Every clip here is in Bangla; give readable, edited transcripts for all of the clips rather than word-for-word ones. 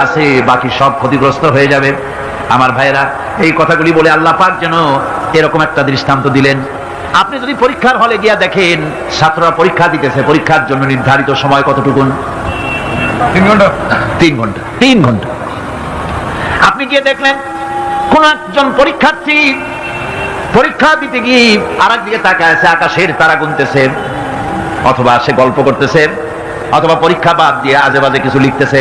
আছে বাকি সব ক্ষতিগ্রস্ত হয়ে যাবে। আমার ভাইরা, এই কথাগুলি বলে আল্লাহ পাক যেন এরকম একটা দৃষ্টান্ত দিলেন। আপনি যদি পরীক্ষার হলে গিয়া দেখেন ছাত্ররা পরীক্ষা দিতেছে, পরীক্ষার জন্য নির্ধারিত সময় কতটুকু? 3 ঘন্টা। 3 ঘন্টা। আপনি গিয়ে দেখলেন কোন একজন পরীক্ষার্থী পরীক্ষা দিতে গিয়ে আরেক দিকে তাকায় আছে, আকাশের তারা গুনতেছে, অথবা সে গল্প করতেছে, অথবা পরীক্ষা বাদ দিয়ে আজে বাজে কিছু লিখতেছে।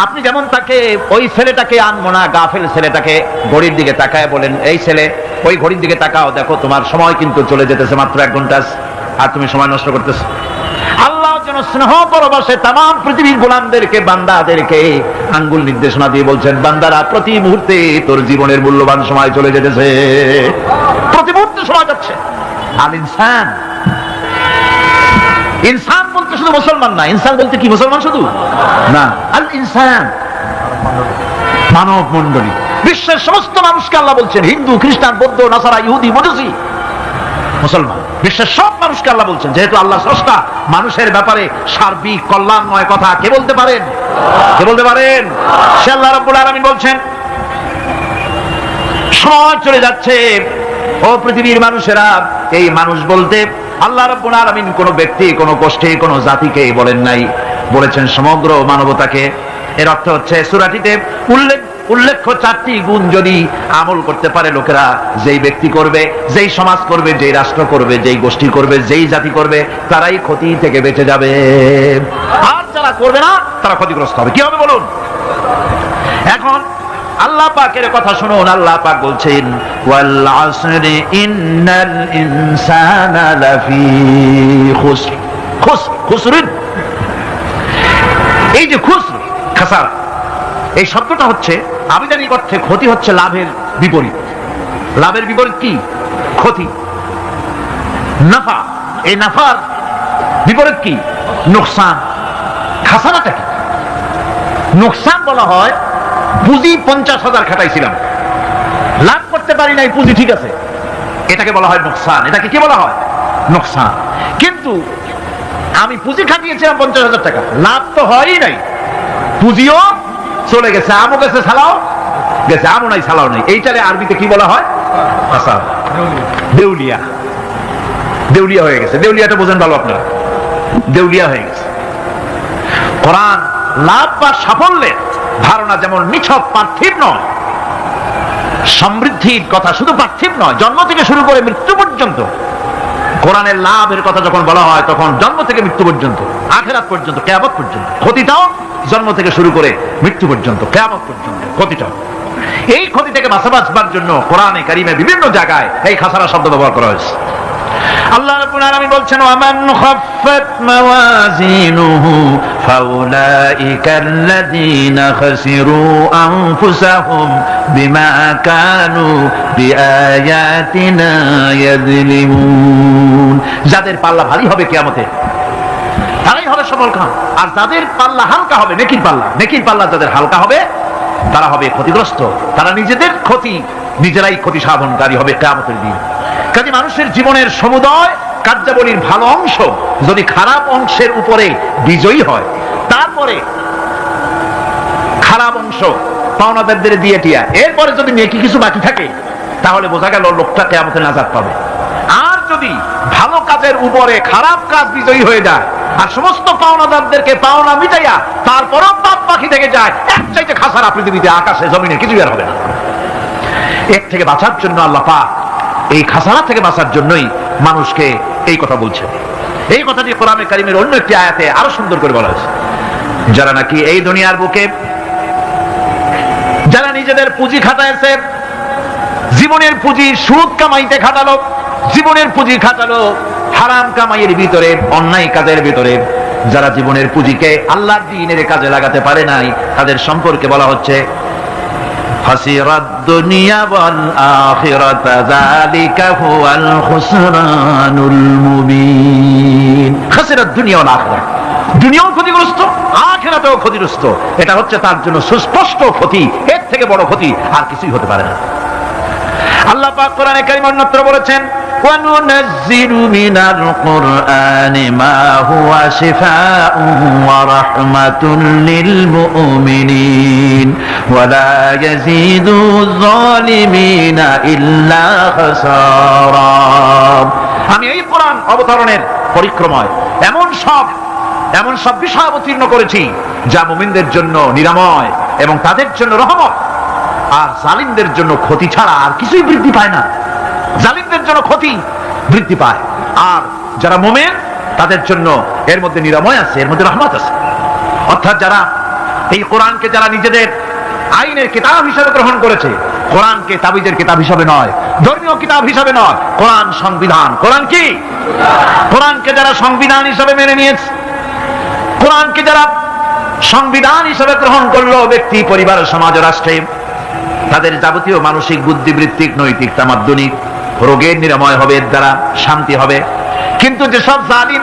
আপনি যেমন তাকে, ওই ছেলেটাকে আনবো না, গাফেল ছেলেটাকে ঘড়ির দিকে তাকায় বলেন, এই ছেলে ওই ঘড়ির দিকে তাকাও, দেখো তোমার সময় কিন্তু চলে যেতেছে, মাত্র 1 ঘন্টা আর তুমি সময় নষ্ট করতেছো। আল্লাহ যেন স্নেহ পরবশে তামাম পৃথিবীর গোলামদেরকে, বান্দাদেরকে আঙ্গুল নির্দেশনা দিয়ে বলছেন, বান্দারা প্রতি মুহূর্তে তোর জীবনের মূল্যবান সময় চলে যেতেছে, প্রতি মুহূর্তে সময় যাচ্ছে। আল ইনসান, ইনসান বলতে শুধু মুসলমান না, ইনসান বলতে কি মুসলমান শুধু না, আল ইনসান মানব মণ্ডলী, বিশ্বের সমস্ত মানুষকে আল্লাহ বলছেন, হিন্দু, খ্রিস্টান, বৌদ্ধ, নাসারা, ইহুদি, মজুসি, মুসলমান, বিশ্বের সব মানুষকে আল্লাহ বলছেন। যেহেতু আল্লাহ স্রষ্টা, মানুষের ব্যাপারে সার্বিক কল্যাণময় কথা কে বলতে পারেন? কে বলতে পারেন? সে আল্লাহ রাব্বুল আলামিন বলছেন, সময় চলে যাচ্ছে ও পৃথিবীর মানুষেরা। এই মানুষ বলতে আল্লাহ রাব্বুল আলামিন কোন ব্যক্তি, কোন গোষ্ঠী, কোন জাতিকে বলেন নাই, বলেছেন সমগ্র মানবতাকে। এর অর্থ হচ্ছে সূরাটিতে উল্লেখ্য 4টি গুণ যদি আমল করতে পারে লোকেরা, যেই ব্যক্তি করবে, যেই সমাজ করবে, যেই রাষ্ট্র করবে, যেই গোষ্ঠী করবে, যেই জাতি করবে, তারাই ক্ষতি থেকে বেঁচে যাবে। আর যারা করবে না তারা ক্ষতিগ্রস্ত হবে। কি হবে বলুন? এখন আল্লাহ পাকের কথা শুনুন। আল্লাহ পাক বলছেন, ওয়াল আসরি ইন্নাল ইনসানা লাফি খুসর। খুসরিন, এই যে খুসর, খাসারা, এই শব্দটা হচ্ছে আবিধানিক অর্থে ক্ষতি, হচ্ছে লাভের বিপরীত। লাভের বিপরীত কি? ক্ষতি। নাফা, এই নাফার বিপরীত কি? নোকসান। খাসারাটা কি? নোকসান বলা হয় পুঁজি 50,000 খাটাইছিলাম, লাভ করতে পারি নাই, পুঁজি ঠিক আছে, এটাকে বলা হয় নোকসান। এটাকে কি বলা হয়? নোকসান। কিন্তু আমি পুঁজি খাটিয়েছিলাম 50,000 টাকা, লাভ তো হয়ই নাই, পুঁজিও চলে গেছে, আমও গেছে, সালাও গেছে, আমও নাই, সালাও নাই। এইটারে আরবিতে কি বলা হয়? দেউলিয়া। দেউলিয়া হয়ে গেছে। দেউলিয়াটা বোঝেন ভালো আপনারা, দেউলিয়া হয়ে গেছে। কোরআন লাভ বা সাফল্যের ধারণা যেমন নিছক পার্থিব নয়, সমৃদ্ধির কথা শুধু পার্থিব নয়, জন্ম থেকে শুরু করে মৃত্যু পর্যন্ত। কোরআনের লাভের কথা যখন বলা হয় তখন জন্ম থেকে মৃত্যু পর্যন্ত, আখিরাত পর্যন্ত, কিয়ামত পর্যন্ত। ক্ষতিটাও জন্ম থেকে শুরু করে মৃত্যু পর্যন্ত, কিয়ামত পর্যন্ত ক্ষতিটাও। এই ক্ষতি থেকে বাঁচাবার জন্য কোরআনে কারিমে বিভিন্ন জায়গায় এই খাসারা শব্দ ব্যবহার করা হয়েছে। আল্লাহ রাব্বুল আলামিন বলছেন, ওয়ামান খাফফাত মাওয়াজিনুহু ফাউলাইকাল্লাযীনা খাসিরু আনফুসাহুম বিমা কানু বিআয়াতিনা ইয়াযলিমুন। যাদের পাল্লা ভারী হবে কিয়ামতে, তারাই হবে সফলকাম। আর যাদের পাল্লা হালকা হবে, নেকির পাল্লা যাদের হালকা হবে, তারা হবে ক্ষতিগ্রস্ত। তারা নিজেদের ক্ষতি নিজেরাই ক্ষতি সাধনকারী হবে কিয়ামতের দিন। কাজে মানুষের জীবনের সমুদয় কার্যাবলীর ভালো অংশ যদি খারাপ অংশের উপরে বিজয়ী হয়, তারপরে খারাপ অংশ পাওনাদারদের দিয়ে টিয়া, এরপরে যদি নেকি কিছু বাকি থাকে, তাহলে বোঝা গেল লোকটা কিয়ামতে নাজাত পাবে। আর যদি ভালো কাজের উপরে খারাপ কাজ বিজয়ী হয়ে যায় আর সমস্ত পাওনাদারদেরকে পাওনা মিটাইয়া তারপরও পাপ বাকি থেকে যায়, এক চাইতে খাসারা পৃথিবীতে, আকাশে, জমিনে কিছু আর হবে না। এর থেকে বাঁচার জন্য আল্লাহ পাক, এই খাসারা থেকে বাঁচার জন্যই মানুষকে এই কথা বলছেন। এই কথাটি কোরআনে কারিমের অন্য একটি আয়াতে আরো সুন্দর করে বলা হয়েছে, যারা নাকি এই দুনিয়ার বুকে, যারা নিজেদের পুঁজি খাটাইছে, জীবনের পুঁজি সুদ কামাইতে খাটালো, জীবনের পুঁজি খাটালো হারাম কামাইয়ের ভিতরে, অন্যায় কাজের ভিতরে, যারা জীবনের পুঁজিকে আল্লাহর দ্বীনের কাজে লাগাতে পারে নাই, তাদের সম্পর্কে বলা হচ্ছে খাসিরাদ দুনিয়া ওয়াল আখিরাতা যালিকা হুয়াল খুসরানুল মুবিন। খাসিরাদ দুনিয়া ওয়াল আখিরা, দুনিয়াও ক্ষতিগ্রস্ত, আখিরাতেও ক্ষতিগ্রস্ত। এটা হচ্ছে তার জন্য সুস্পষ্ট ক্ষতি, এর থেকে বড় ক্ষতি আর কিছুই হতে পারে না। আল্লাহ পাক কোরআনে কারীমে অন্যত্র বলেছেন, وَنُنَزِّلُ مِنَ الْقُرْآنِ مَا هُوَ شِفَاءٌ وَرَحْمَةٌ لِّلْمُؤْمِنِينَ وَلَا يَزِيدُ الظَّالِمِينَ إِلَّا خَسَارًا। আমি এই কোরআন অবতরণের পরিক্রমায় এমন সব বিষয় অবতীর্ণ করেছি যা মুমিনদের জন্য নিরাময় এবং তাদের জন্য রহমত, আর জালিমদের জন্য ক্ষতি ছাড়া আর কিছুই বৃদ্ধি পায় না। জালিমদের জন্য ক্ষতি বৃদ্ধি পায়, আর যারা মুমিন তাদের জন্য এর মধ্যে নিরাময় আছে, এর মধ্যে রহমত আছে। অর্থাৎ যারা এই কোরআনকে যারা নিজেদের আইনের কিতাব হিসেবে গ্রহণ করেছে, কোরআনকে তাবিজের কিতাব হিসেবে নয়, ধর্মীয় কিতাব হিসেবে নয়, কোরআন সংবিধান। কোরআন কি? কোরআনকে যারা সংবিধান হিসেবে মেনে নিয়েছে, কোরআনকে যারা সংবিধান হিসেবে গ্রহণ করলো ব্যক্তি, পরিবার, সমাজ, রাষ্ট্রে, তাদের যাবতীয় মানসিক, বুদ্ধিবৃত্তিক, নৈতিক, তামাদ্দুনিক রোগের নিরাময় হবে, এর দ্বারা শান্তি হবে। কিন্তু যেসব জালিম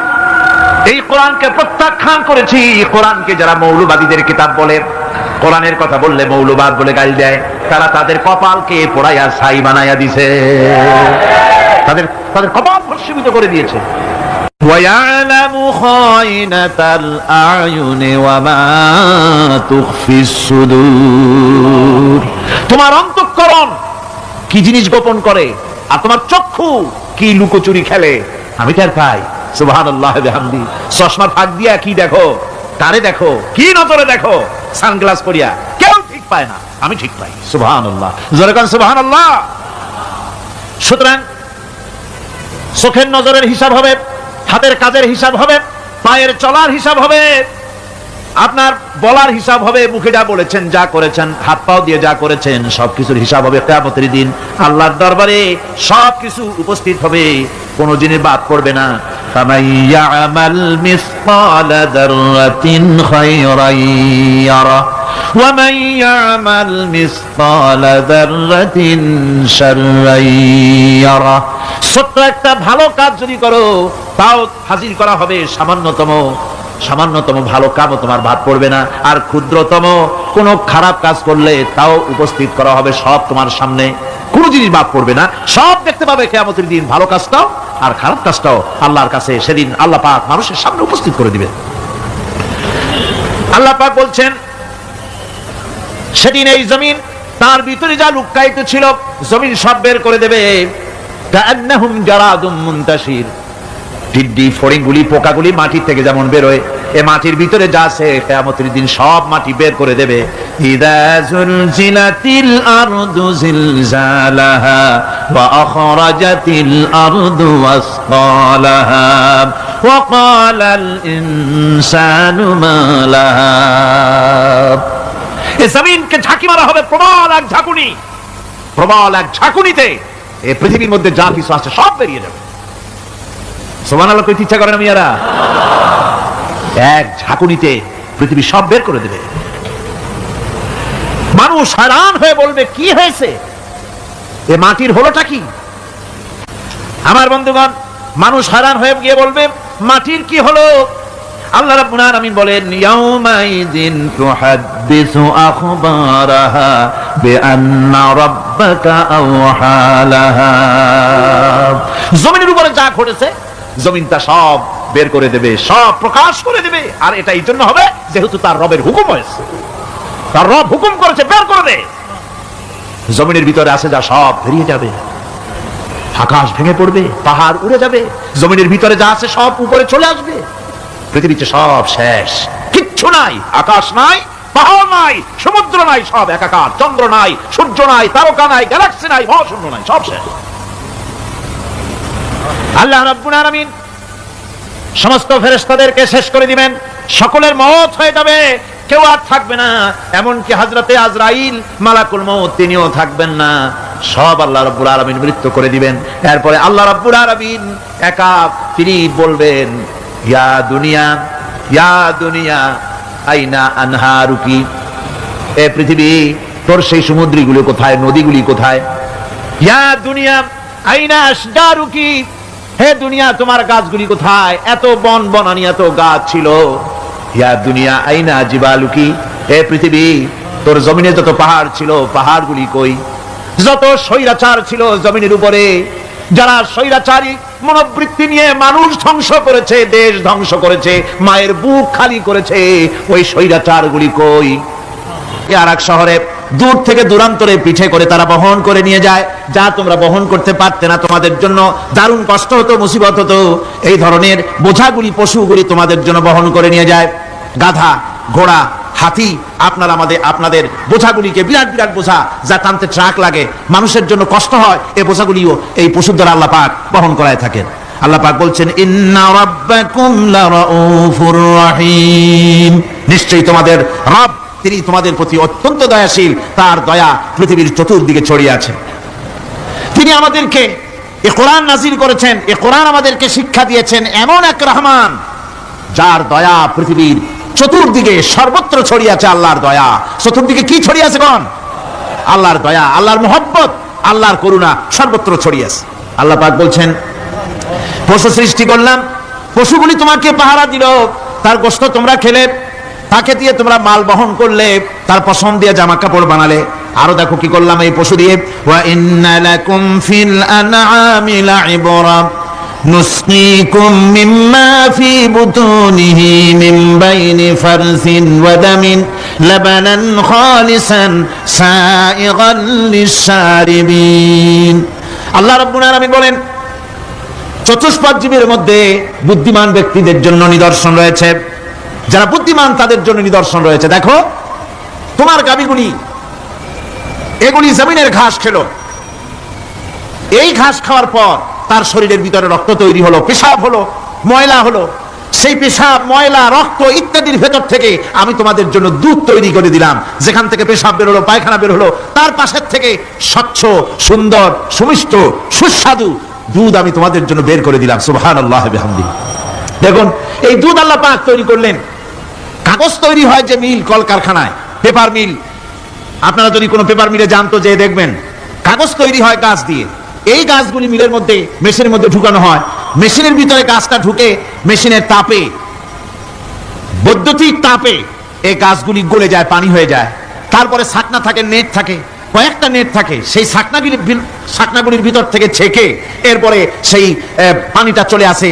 এই কোরআনকে প্রত্যাখ্যান করেছি, কোরআনকে যারা মৌলবাদীদের কিতাব বলে, কোরআনের কথা বললে মৌলবাদ বলে গালি দেয়, তারা তাদের কপালকে পোড়াইয়া ছাই বানাইয়া দিছে, তাদের কপাল ভস্মীভূত করে দিয়েছে। وَيَعْلَمُ خَائِنَةَ الْأَعْيُنِ وَمَا تُخْفِي الصُّدُورُ। তোমার অন্তঃকরণ কি জিনিস গোপন করে, আর তোমার চক্ষু কি লুকোচুরি খেলে, আমি টের পাই। সুবহানাল্লাহ বিহামদি। চশমা ফাঁক দিয়া কি দেখো, তারে দেখো, কি নজরে দেখো, সানগ্লাস পরিয়া, কেউ ঠিক পায় না, আমি ঠিক পাই। সুবহানাল্লাহ, জোরে কান সুবহানাল্লাহ। সুতরাং চোখের নজরের হিসাব হবে, হাতের কাজের হিসাব হবে, পায়ের চলার হিসাব হবে, আপনার বলার হিসাব হবে, মুখে যা বলেছেন, যা করেছেন, হাত পাও দিয়ে যা করেছেন, সবকিছুর হিসাব হবে কিয়ামতের দিন। আল্লাহর দরবারে সবকিছু উপস্থিত হবে, কোনো জিনিস বাদ পড়বে না। ফামান ইয়ামাল মিসকালা যাররাতিন খায়রান ইয়ারা ওয়া মান ইয়ামাল মিসকালা যাররাতিন শাররান ইয়ারা। ছোট্ট একটা ভালো কাজ যদি করো, তাও হাজির করা হবে, সামান্যতম ভালো কাজও তোমার বাদ পড়বে না। আর ক্ষুদ্রতম কোনো খারাপ কাজ করলে তাও উপস্থিত করা হবে, সব তোমার সামনে, কোনো জিনিস বাদ পড়বে না, সব দেখতে পাবে কিয়ামতের দিন। ভালো কাজটাও আর খারাপ কাজটাও আল্লাহর কাছে সেদিন আল্লাহ পাক মানুষের সামনে উপস্থিত করে দিবেন। আল্লাহ পাক বলছেন, সেদিন এই জমিন, তার ভিতরে যা লুকায়িত ছিল, জমিন সব বের করে দেবে। কাআন্নাহুম জারাদুম মুনতাশির। টিড্ডি, ফড়িংগুলি, পোকাগুলি মাটির থেকে যেমন বেরোয়, এ মাটির ভিতরে যা আছে কিয়ামতের দিন সব মাটি বের করে দেবে। ইযা যুলজিলাতিল আরদু জিলজালাহা ওয়া আখরাজাতিল আরদু আসকালাহা ওয়া ক্বালাল ইনসানু মা লাহা। এই জমিনকে ঝাঁকি মারা হবে, প্রবল এক ঝাঁকুনিতে এই পৃথিবীর মধ্যে যা কিছু আছে সব বেরিয়ে যাবে। সুবহানাল্লাহ, কইতে ইচ্ছা করে না মিয়ারা? এক ঝাঁকুনিতে পৃথিবী সব বের করে দেবে। মানুষ हैरान হয়ে বলবে, কি হয়েছে, এ মাটির হলোটা কি? আমার বন্ধুগণ, মানুষ हैरान হয়ে গিয়ে বলবে, মাটির কি হলো? আল্লাহ রাব্বুল আলামিন বলেন, ইয়াউমাইযিন তুহাদ্দিসু আখবারাহা বিআন্না রাব্বাকা আওহালাহা। জমিনের উপরে যা ঘটেছে জমিন তা সব বের করে দেবে, সব প্রকাশ করে দেবে। আর এটা এই জন্য হবে যেহেতু তার রবের হুকুম হয়েছে, তার রব হুকুম করেছে, বের করে দে। জমিনের ভিতরে আছে যা সব বেরিয়ে যাবে, আকাশ ভেঙে পড়বে, পাহাড় উড়ে যাবে, জমিনের ভিতরে যা আছে সব উপরে চলে আসবে। পৃথিবীতে সব শেষ, কিচ্ছু নাই, আকাশ নাই, পাহাড় নাই, সমুদ্র নাই, সব একাকার, চন্দ্র নাই, সূর্য নাই, তারকা নাই, গ্যালাক্সি নাই, মহাশূন্য নাই, সব শেষ। আল্লাহ রাব্বুল আলামিন সমস্ত ফেরেশতাদেরকে শেষ করে দিবেন, সকলের মওত হয়ে যাবে, কেউ আর থাকবে না। এমনকি হযরতে আজরাইল মালাকুল মউত তিনিও থাকবেন না, সব আল্লাহ রাব্বুল আলামিন মৃত্যু করে দিবেন। এরপরে আল্লাহ রাব্বুল আলামিন একা তিনি বলবেন, ইয়া দুনিয়া আইনা আনহারুকি। এ পৃথিবী, তোর সেই সমুদ্রগুলো কোথায়, নদীগুলি কোথায়? ইয়া দুনিয়া আইনা আশজারুকি। হে দুনিয়া, তোমার গাছগুলি কোথায়? এত বন বনানি, এত গাছ ছিল। ইয়া দুনিয়া আইনা জিবালুকি। হে পৃথিবী, তোর জমিনে যত পাহাড় ছিল, পাহাড়গুলি কই? যত স্বৈরাচার ছিল জমিনের উপরে, যারা স্বৈরাচারী মনোবৃত্তি নিয়ে মানুষ ধ্বংস করেছে, দেশ ধ্বংস করেছে, মায়ের বুক খালি করেছে, ওই স্বৈরাচারগুলি কই? আর এক শহরে দূর থেকে দূরান্তরে পিঠে করে তারা বহন করে নিয়ে যায়, যা তোমরা বহন করতে পারতে না, তোমাদের জন্য দারুণ কষ্ট হতো, মুসিবত হতো। এই ধরনের বোঝাগুলি, পশুগুলি তোমাদের জন্য বহন করে নিয়ে যায়। গাধা, ঘোড়া, হাতি, আপনাদের বোঝাগুলিকে, বিরাট বিরাট বোঝা যা টানতে ট্রাক লাগে, মানুষের জন্য কষ্ট হয়, এই বোঝাগুলিও এই পশুর দ্বারা আল্লাহ পাক বহন করায় থাকেন। আল্লাহ পাক বলছেন, ইন্না রাব্বাকুম লারাউফুর রাহিম, নিশ্চয়ই তোমাদের রব, তিনি তোমাদের প্রতি অত্যন্ত দয়াশীল, তার দয়া পৃথিবীর চতুর্দিকে ছড়িয়ে আছে। তিনি আমাদেরকে এ কোরআন নাযিল করেছেন, এ কোরআন আমাদেরকে শিক্ষা দিয়েছেন এমন এক রহমান, যার দয়া পৃথিবীর চতুর্দিকে সর্বত্র ছড়িয়ে আছে। আল্লাহর দয়া চতুর্দিকে কি ছড়িয়ে আছে? কোন? আল্লাহর দয়া, আল্লাহর মহব্বত, আল্লাহর করুণা সর্বত্র ছড়িয়ে আছে। আল্লাহ পাক বলছেন, পশু সৃষ্টি করলাম, পশুগুলি তোমাকে পাহারা দিল, তার গোশত তোমরা খেলে, তাকে দিয়ে তোমরা মাল বহন করলে, তার পশম দিয়ে জামা কাপড় বানালে। আরো দেখো কি করলাম এই পশু দিয়ে, ওয়া ইন্না লাকুম ফিল আনআমি লাইবরা নুসকিকুম মিম্মা ফি বুতুনিহি মিন বাইনি ফারসিন ওয়া দামিন লাবানান খালিসান সাইগান লিশ-শারিবিন। আল্লাহ রাব্বুল আলামিন বলেন, চতুষ্পদ জীবের মধ্যে বুদ্ধিমান ব্যক্তিদের জন্য নিদর্শন রয়েছে, যারা বুদ্ধিমান তাদের জন্য নিদর্শন রয়েছে। দেখো, তোমার গাভীগুলি এগুলি জমিনের ঘাস খেলো, এই ঘাস খাওয়ার পর তার শরীরের ভিতরে রক্ত তৈরি হলো, পেশাব হলো, ময়লা হলো, সেই পেশাব, ময়লা, রক্ত ইত্যাদির ভেতর থেকে আমি তোমাদের জন্য দুধ তৈরি করে দিলাম। যেখান থেকে পেশাব বের হলো, পায়খানা বের হলো, তার পাশের থেকে স্বচ্ছ, সুন্দর, সুমিষ্ট, সুস্বাদু দুধ আমি তোমাদের জন্য বের করে দিলাম। সুবহানাল্লাহ বিহামদিহি। দেখুন, এই দুধ আল্লাহ পাক তৈরি করলেন। কাগজ তৈরি হয় যে মিল, কলকারখানায়, পেপার মিল, আপনারা যদি কোনো পেপার মিলে যান তো যে দেখবেন কাগজ তৈরি হয় গাছ দিয়ে। এই গাছগুলি মিলের মধ্যে, মেশিনের মধ্যে ঢুকানো হয়, মেশিনের ভিতরে গাছটা ঢুকে মেশিনের তাপে, বৈদ্যুতিক তাপে এই গাছগুলি গলে যায়, পানি হয়ে যায়। তারপরে ছাকনা থাকে, নেট থাকে, কয়েকটা নেট থাকে, সেই ছাকনাগুলির ভিতর থেকে ছেঁকে এরপরে সেই পানিটা চলে আসে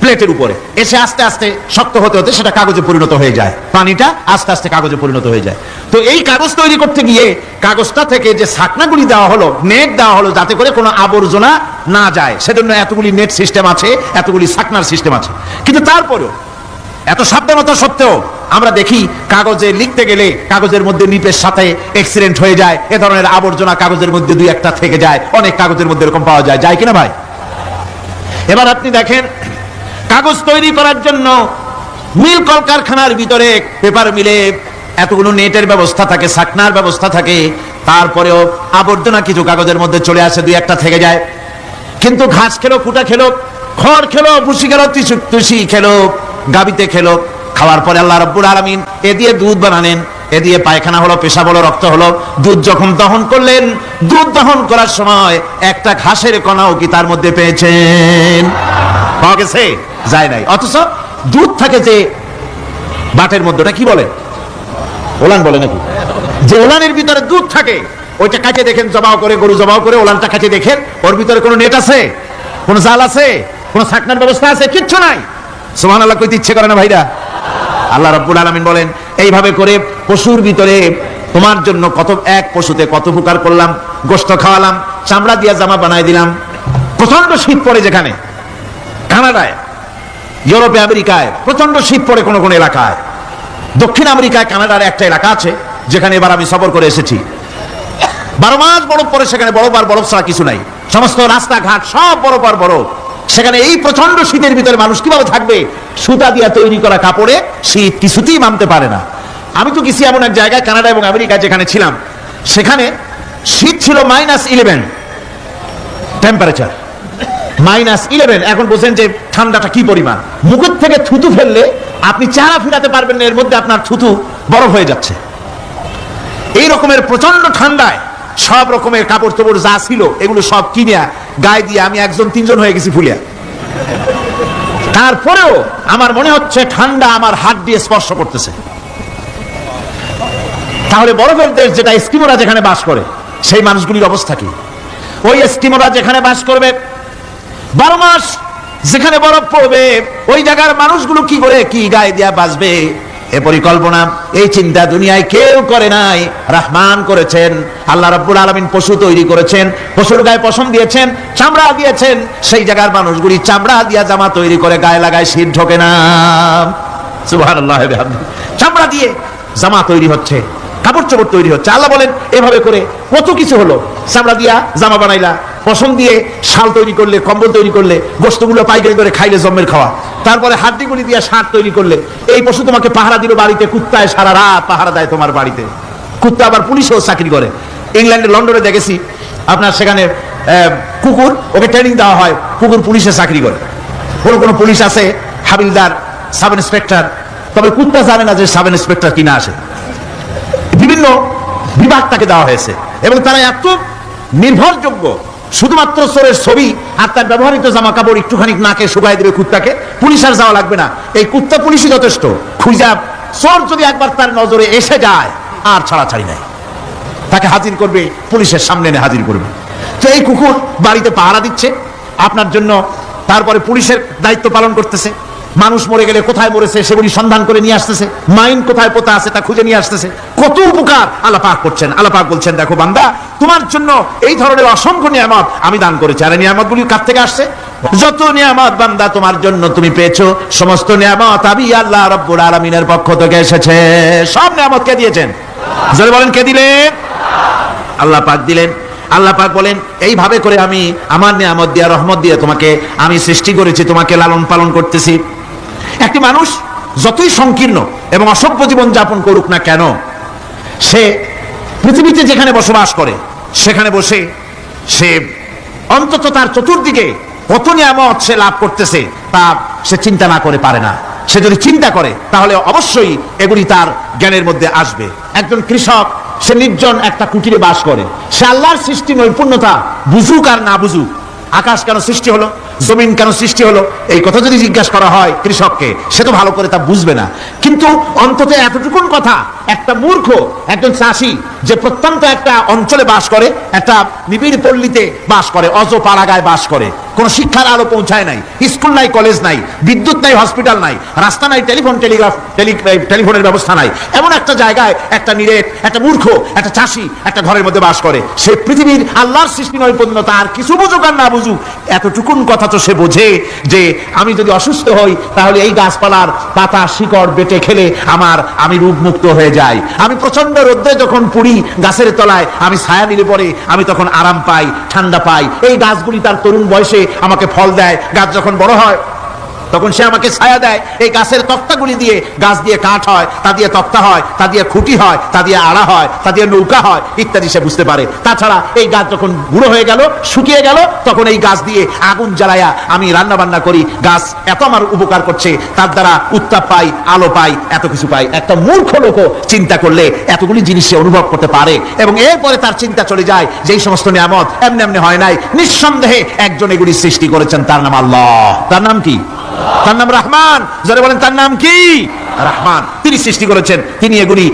প্লেটের উপরে, এসে আস্তে আস্তে শক্ত হতে হতে সেটা কাগজে পরিণত হয়ে যায়, পানিটা আস্তে আস্তে কাগজে পরিণত হয়ে যায়। তো এই কাগজ তৈরি করতে গিয়ে কাগজটা থেকে যে ছাকনাগুলি দেওয়া হলো, নেট দেওয়া হলো, যাতে করে কোনো আবর্জনা না যায়, সেজন্য এতগুলি নেট সিস্টেম আছে, এতগুলি ছাকনার সিস্টেম আছে। কিন্তু তারপরেও এত সাবধানতা সত্ত্বেও আমরা দেখি কাগজে লিখতে গেলে কাগজের মধ্যে নিপের সাথে অ্যাক্সিডেন্ট হয়ে যায়, এ ধরনের আবর্জনা কাগজের মধ্যে দুই একটা থেকে যায়, অনেক কাগজের মধ্যে এরকম পাওয়া যায়, যায় কিনা ভাই? এবার আপনি দেখেন, কাগজ তৈরি করার জন্য মিল কলকারখানার ভিতরে, পেপার মিলে এতগুলো নেটের ব্যবস্থা থাকে, ছাকনার ব্যবস্থা থাকে, তারপরেও আবর্জনা কিছু কাগজের মধ্যে চলে আসে, দুই একটা থেকে যায়। কিন্তু ঘাস খেলো, কুটা খেলো, খড় খেলো, ভুসি খেলো, তুষি খেলো, গাবিতে খেলো, খাওয়ার পরে আল্লাহ রাব্বুল আলামিন এ দিয়ে দুধ বানালেন, এ দিয়ে পায়খানা হলো, পেশাব হলো, রক্ত হলো। দুধ যখন দহন করলেন, দুধ দহন করার সময় একটা ঘাসের কণাও কি তার মধ্যে পেয়েছেন? পাওয়া গেছে? যায় নাই। অথচ দুধ থাকে যে বাটের মধ্যে, ওটা কি বলে? ওলান বলে নাকি? যে ওলানের ভিতরে দুধ থাকে, ওইটা কাটে দেখেন, জবাও করে, গরু জবাও করে ওলানটা কাটে দেখেন, ওর ভিতরে কোনো নেট আছে, কোনো জাল আছে, কোনো ছাকনার ব্যবস্থা আছে? কিচ্ছু নাই। সুবহানাল্লাহ কইতে ইচ্ছে করে না ভাইরা? আল্লাহ রাব্বুল আলামিন বলেন, এইভাবে করে পশুর ভিতরে তোমার জন্য কত, এক পশুতে কত উপকার করলাম, গোশত খাওয়ালাম, চামড়া দিয়া জামা বানাই দিলাম। প্রচন্ড শীত পড়ে যেখানে, কানাডায়, ইউরোপে, আমেরিকায় প্রচন্ড শীত পড়ে কোন কোন এলাকায়, দক্ষিণ আমেরিকায় কানাডার একটা এলাকা আছে যেখানে এবার আমি সফর করে এসেছি। 12 মাস বরফ পড়ে সেখানে, বরফ আর বরফ ছাড়া কিছু নাই, সমস্ত রাস্তাঘাট সব বরফ আর বরফ। সেখানে এই প্রচন্ড শীতের ভিতরে মানুষ কিভাবে থাকবে? সুতা দিয়া তৈরি করা কাপড়ে শীত কিছুতেই মানতে পারে না। আমি তো গেছি এমন এক জায়গায়, কানাডা এবং আমেরিকা যেখানে ছিলাম, সেখানে শীত ছিল -11 টেম্পারেচার, -11। এখন বলছেন যে ঠান্ডাটা কি পরিমাণ, মুখের থেকে থুতু ফেললে আপনি চেহারা ফিরাতে পারবেন না, এর মধ্যে আপনার থুতু বরফ হয়ে যাচ্ছে। এই রকমের প্রচন্ড ঠান্ডায় সব রকমের কাপড় চোপড় যা ছিল এগুলো সব কিনে গায়ে দিয়ে আমি 1-3 হয়ে গেছি ফুলিয়া। তারপরেও আমার মনে হচ্ছে ঠান্ডা আমার হাত দিয়ে স্পর্শ করতেছে। তাহলে বরফের দেশ যেটা, এস্কিমোরা যেখানে বাস করে, সেই মানুষগুলির অবস্থা কি? ওই এস্কিমোরা যেখানে বাস করবে, 12 মাস যেখানে বরফ পড়বে, ওই জায়গার মানুষগুলো কি করে কি গায়ে দিয়া বাঁচবে, এ পরিকল্পনা এই চিন্তা দুনিয়ায় কেউ করে নাই, রহমান করেছেন। আল্লাহ রাব্বুল আলামিন পশু তৈরি করেছেন, পশুর গায়ে পশম দিয়েছেন, চামড়া দিয়েছেন, সেই জায়গার মানুষগুলি চামড়া দিয়া জামা তৈরি করে গায়ে লাগায়, শীত ঢোকে না। সুবহানাল্লাহ, চামড়া দিয়ে জামা তৈরি হচ্ছে, কাপড় চোপড় তৈরি হচ্ছে। আল্লাহ বলেন এভাবে করে কত কিছু হলো, চামড়া দিয়া জামা বানাইলা, পশম দিয়ে শাল তৈরি করলে, কম্বল তৈরি করলে, গোশতগুলো পাইকারি করে খাইলে জম্মের খাওয়া, তারপরে হাড্ডিগুলি দিয়ে শার্ট তৈরি করলে, এই পশু তোমাকে পাহারা দিল বাড়িতে, কুত্তায় সারা রাত পাহারা দেয় তোমার বাড়িতে, কুত্তা আবার পুলিশেও চাকরি করে। ইংল্যান্ডে লন্ডনে দেখেছি আপনার সেখানে কুকুর, ওকে ট্রেনিং দেওয়া হয়, কুকুর পুলিশে চাকরি করে। কোনো পুলিশ আছে হাবিলদার, সাব ইন্সপেক্টর, তবে কুত্তা জানে না যে সাব ইন্সপেক্টর কিনা আসে। বিভিন্ন বিভাগ তাকে দেওয়া হয়েছে এবং তারা এত নির্ভরযোগ্য, শুধুমাত্র চোরের ছবি আর তার ব্যবহৃত জামা কাপড় একটুখানি নাকে শুকাই দেবে কুত্তাকে, পুলিশ আর যাওয়া লাগবে না, এই কুত্তা পুলিশই যথেষ্ট। খুঁজা চোর যদি একবার তার নজরে এসে যায় আর ছাড়াছাড়ি নাই, তাকে হাজির করবে, পুলিশের সামনে এনে হাজির করবে। তো এই কুকুর বাড়িতে পাহারা দিচ্ছে আপনার জন্য, তারপরে পুলিশের দায়িত্ব পালন করতেছে, মানুষ মরে গেলে কোথায় মরেছে সেগুলি সন্ধান করে নিয়ে আসতেছে, মাইন কোথায় পোতা আছে তা খুঁজে নিয়ে আসতেছে। কত উপকার আল্লাহ পাক করছেন। আল্লাহ পাক বলছেন, দেখো বান্দা, তোমার জন্য এই ধরনের অসংখ্য নিয়ামত আমি দান করেছি। আর নিয়ামতগুলি কার থেকে আসছে? যত নিয়ামত বান্দা তোমার জন্য তুমি পেয়েছো, সমস্ত নিয়ামত আমি আল্লাহ রাব্বুল আলামিনের পক্ষ থেকে এসেছে। সব নিয়ামত কে দিয়েছেন? জোরে বলেন, কে দিলেন? আল্লাহ পাক দিলেন। আল্লাহ পাক বলেন, এইভাবে করে আমি আমার নিয়ামত দিয়া, রহমত দিয়ে তোমাকে আমি সৃষ্টি করেছি, তোমাকে লালন পালন করতেছি। একটি মানুষ যতই সংকীর্ণ এবং অসভ্য জীবন যাপন করুক না কেন, সে পৃথিবীতে যেখানে বসবাস করে সেখানে বসে সে অন্তত তার চতুর্দিকে কত নিয়ামত সে লাভ করতেছে তা সে চিন্তা না করে পারে না। সে যদি চিন্তা করে তাহলে অবশ্যই এগুলি তার জ্ঞানের মধ্যে আসবে। একজন কৃষক, সে নির্জন একটা কুটিরে বাস করে, সে আল্লাহর সৃষ্টি নৈপুণ্যতা বুঝুক আর না বুঝুক, আকাশ কেন সৃষ্টি হলো, জমিন কেন সৃষ্টি হলো, এই কথা যদি জিজ্ঞাসা করা হয় কৃষককে, সে তো ভালো করে তা বুঝবে না। কিন্তু অন্তত এতটুকুন কথা একটা মূর্খ, একজন চাষি যে প্রত্যন্ত একটা অঞ্চলে বাস করে, একটা নিবিড় পল্লীতে বাস করে, অজপাড়াগায় বাস করে, কোন শিক্ষার আলো পৌঁছায় নাই, স্কুল নাই, কলেজ নাই, বিদ্যুৎ নাই, হসপিটাল নাই, রাস্তা নাই, টেলিফোনের ব্যবস্থা নাই, এমন একটা জায়গায় একটা নিরেট, একটা মূর্খ, একটা চাষি একটা ঘরের মধ্যে বাস করে। সে পৃথিবীর আল্লাহর সৃষ্টি নৈপুণ্যতা আর কিছু বুঝুক আর না বুঝুক, এতটুকুন কথা তো সে বোঝে যে আমি যদি অসুস্থ হই তাহলে এই গাছপালার পাতা শিকড় বেটে খেলে আমি রোগমুক্ত হয়ে যাই। আমি প্রচন্ড রোদ্রে যখন পুড়ি গাছের তলায়, আমি ছায়া নিলে পরে আমি তখন আরাম পাই, ঠান্ডা পাই। এই গাছগুলি তার তরুণ বয়সে আমাকে ফল দেয়, গাছ যখন বড় হয় তখন সে আমাকে ছায়া দেয়। এই গাছের তক্তাগুলি দিয়ে, গাছ দিয়ে কাঠ হয়, তা দিয়ে তক্তা হয়, তা দিয়ে খুঁটি হয়, তা দিয়ে আড়া হয়, তা দিয়ে নৌকা হয় ইত্যাদি সে বুঝতে পারে। তাছাড়া এই গাছ যখন বুড়ো হয়ে গেল, শুকিয়ে গেল, তখন এই গাছ দিয়ে আগুন জ্বালায়া আমি রান্না বান্না করি, গাছ এত আমার উপকার করছে, তার দ্বারা উত্তাপ পাই, আলো পাই, এত কিছু পাই। একটা মূর্খ লোক চিন্তা করলে এতগুলি জিনিস সে অনুভব করতে পারে এবং এরপরে তার চিন্তা চলে যায় যে এই সমস্ত নিয়ামত এমনি এমনি হয় নাই, নিঃসন্দেহে একজন এগুলি সৃষ্টি করেছেন, তার নাম আল্লাহ। তার নাম কি? তার নাম রহমান। যারা বলেন তার নাম কি? রহমান। তিনি সৃষ্টি করেছেন, তিনি এগুলি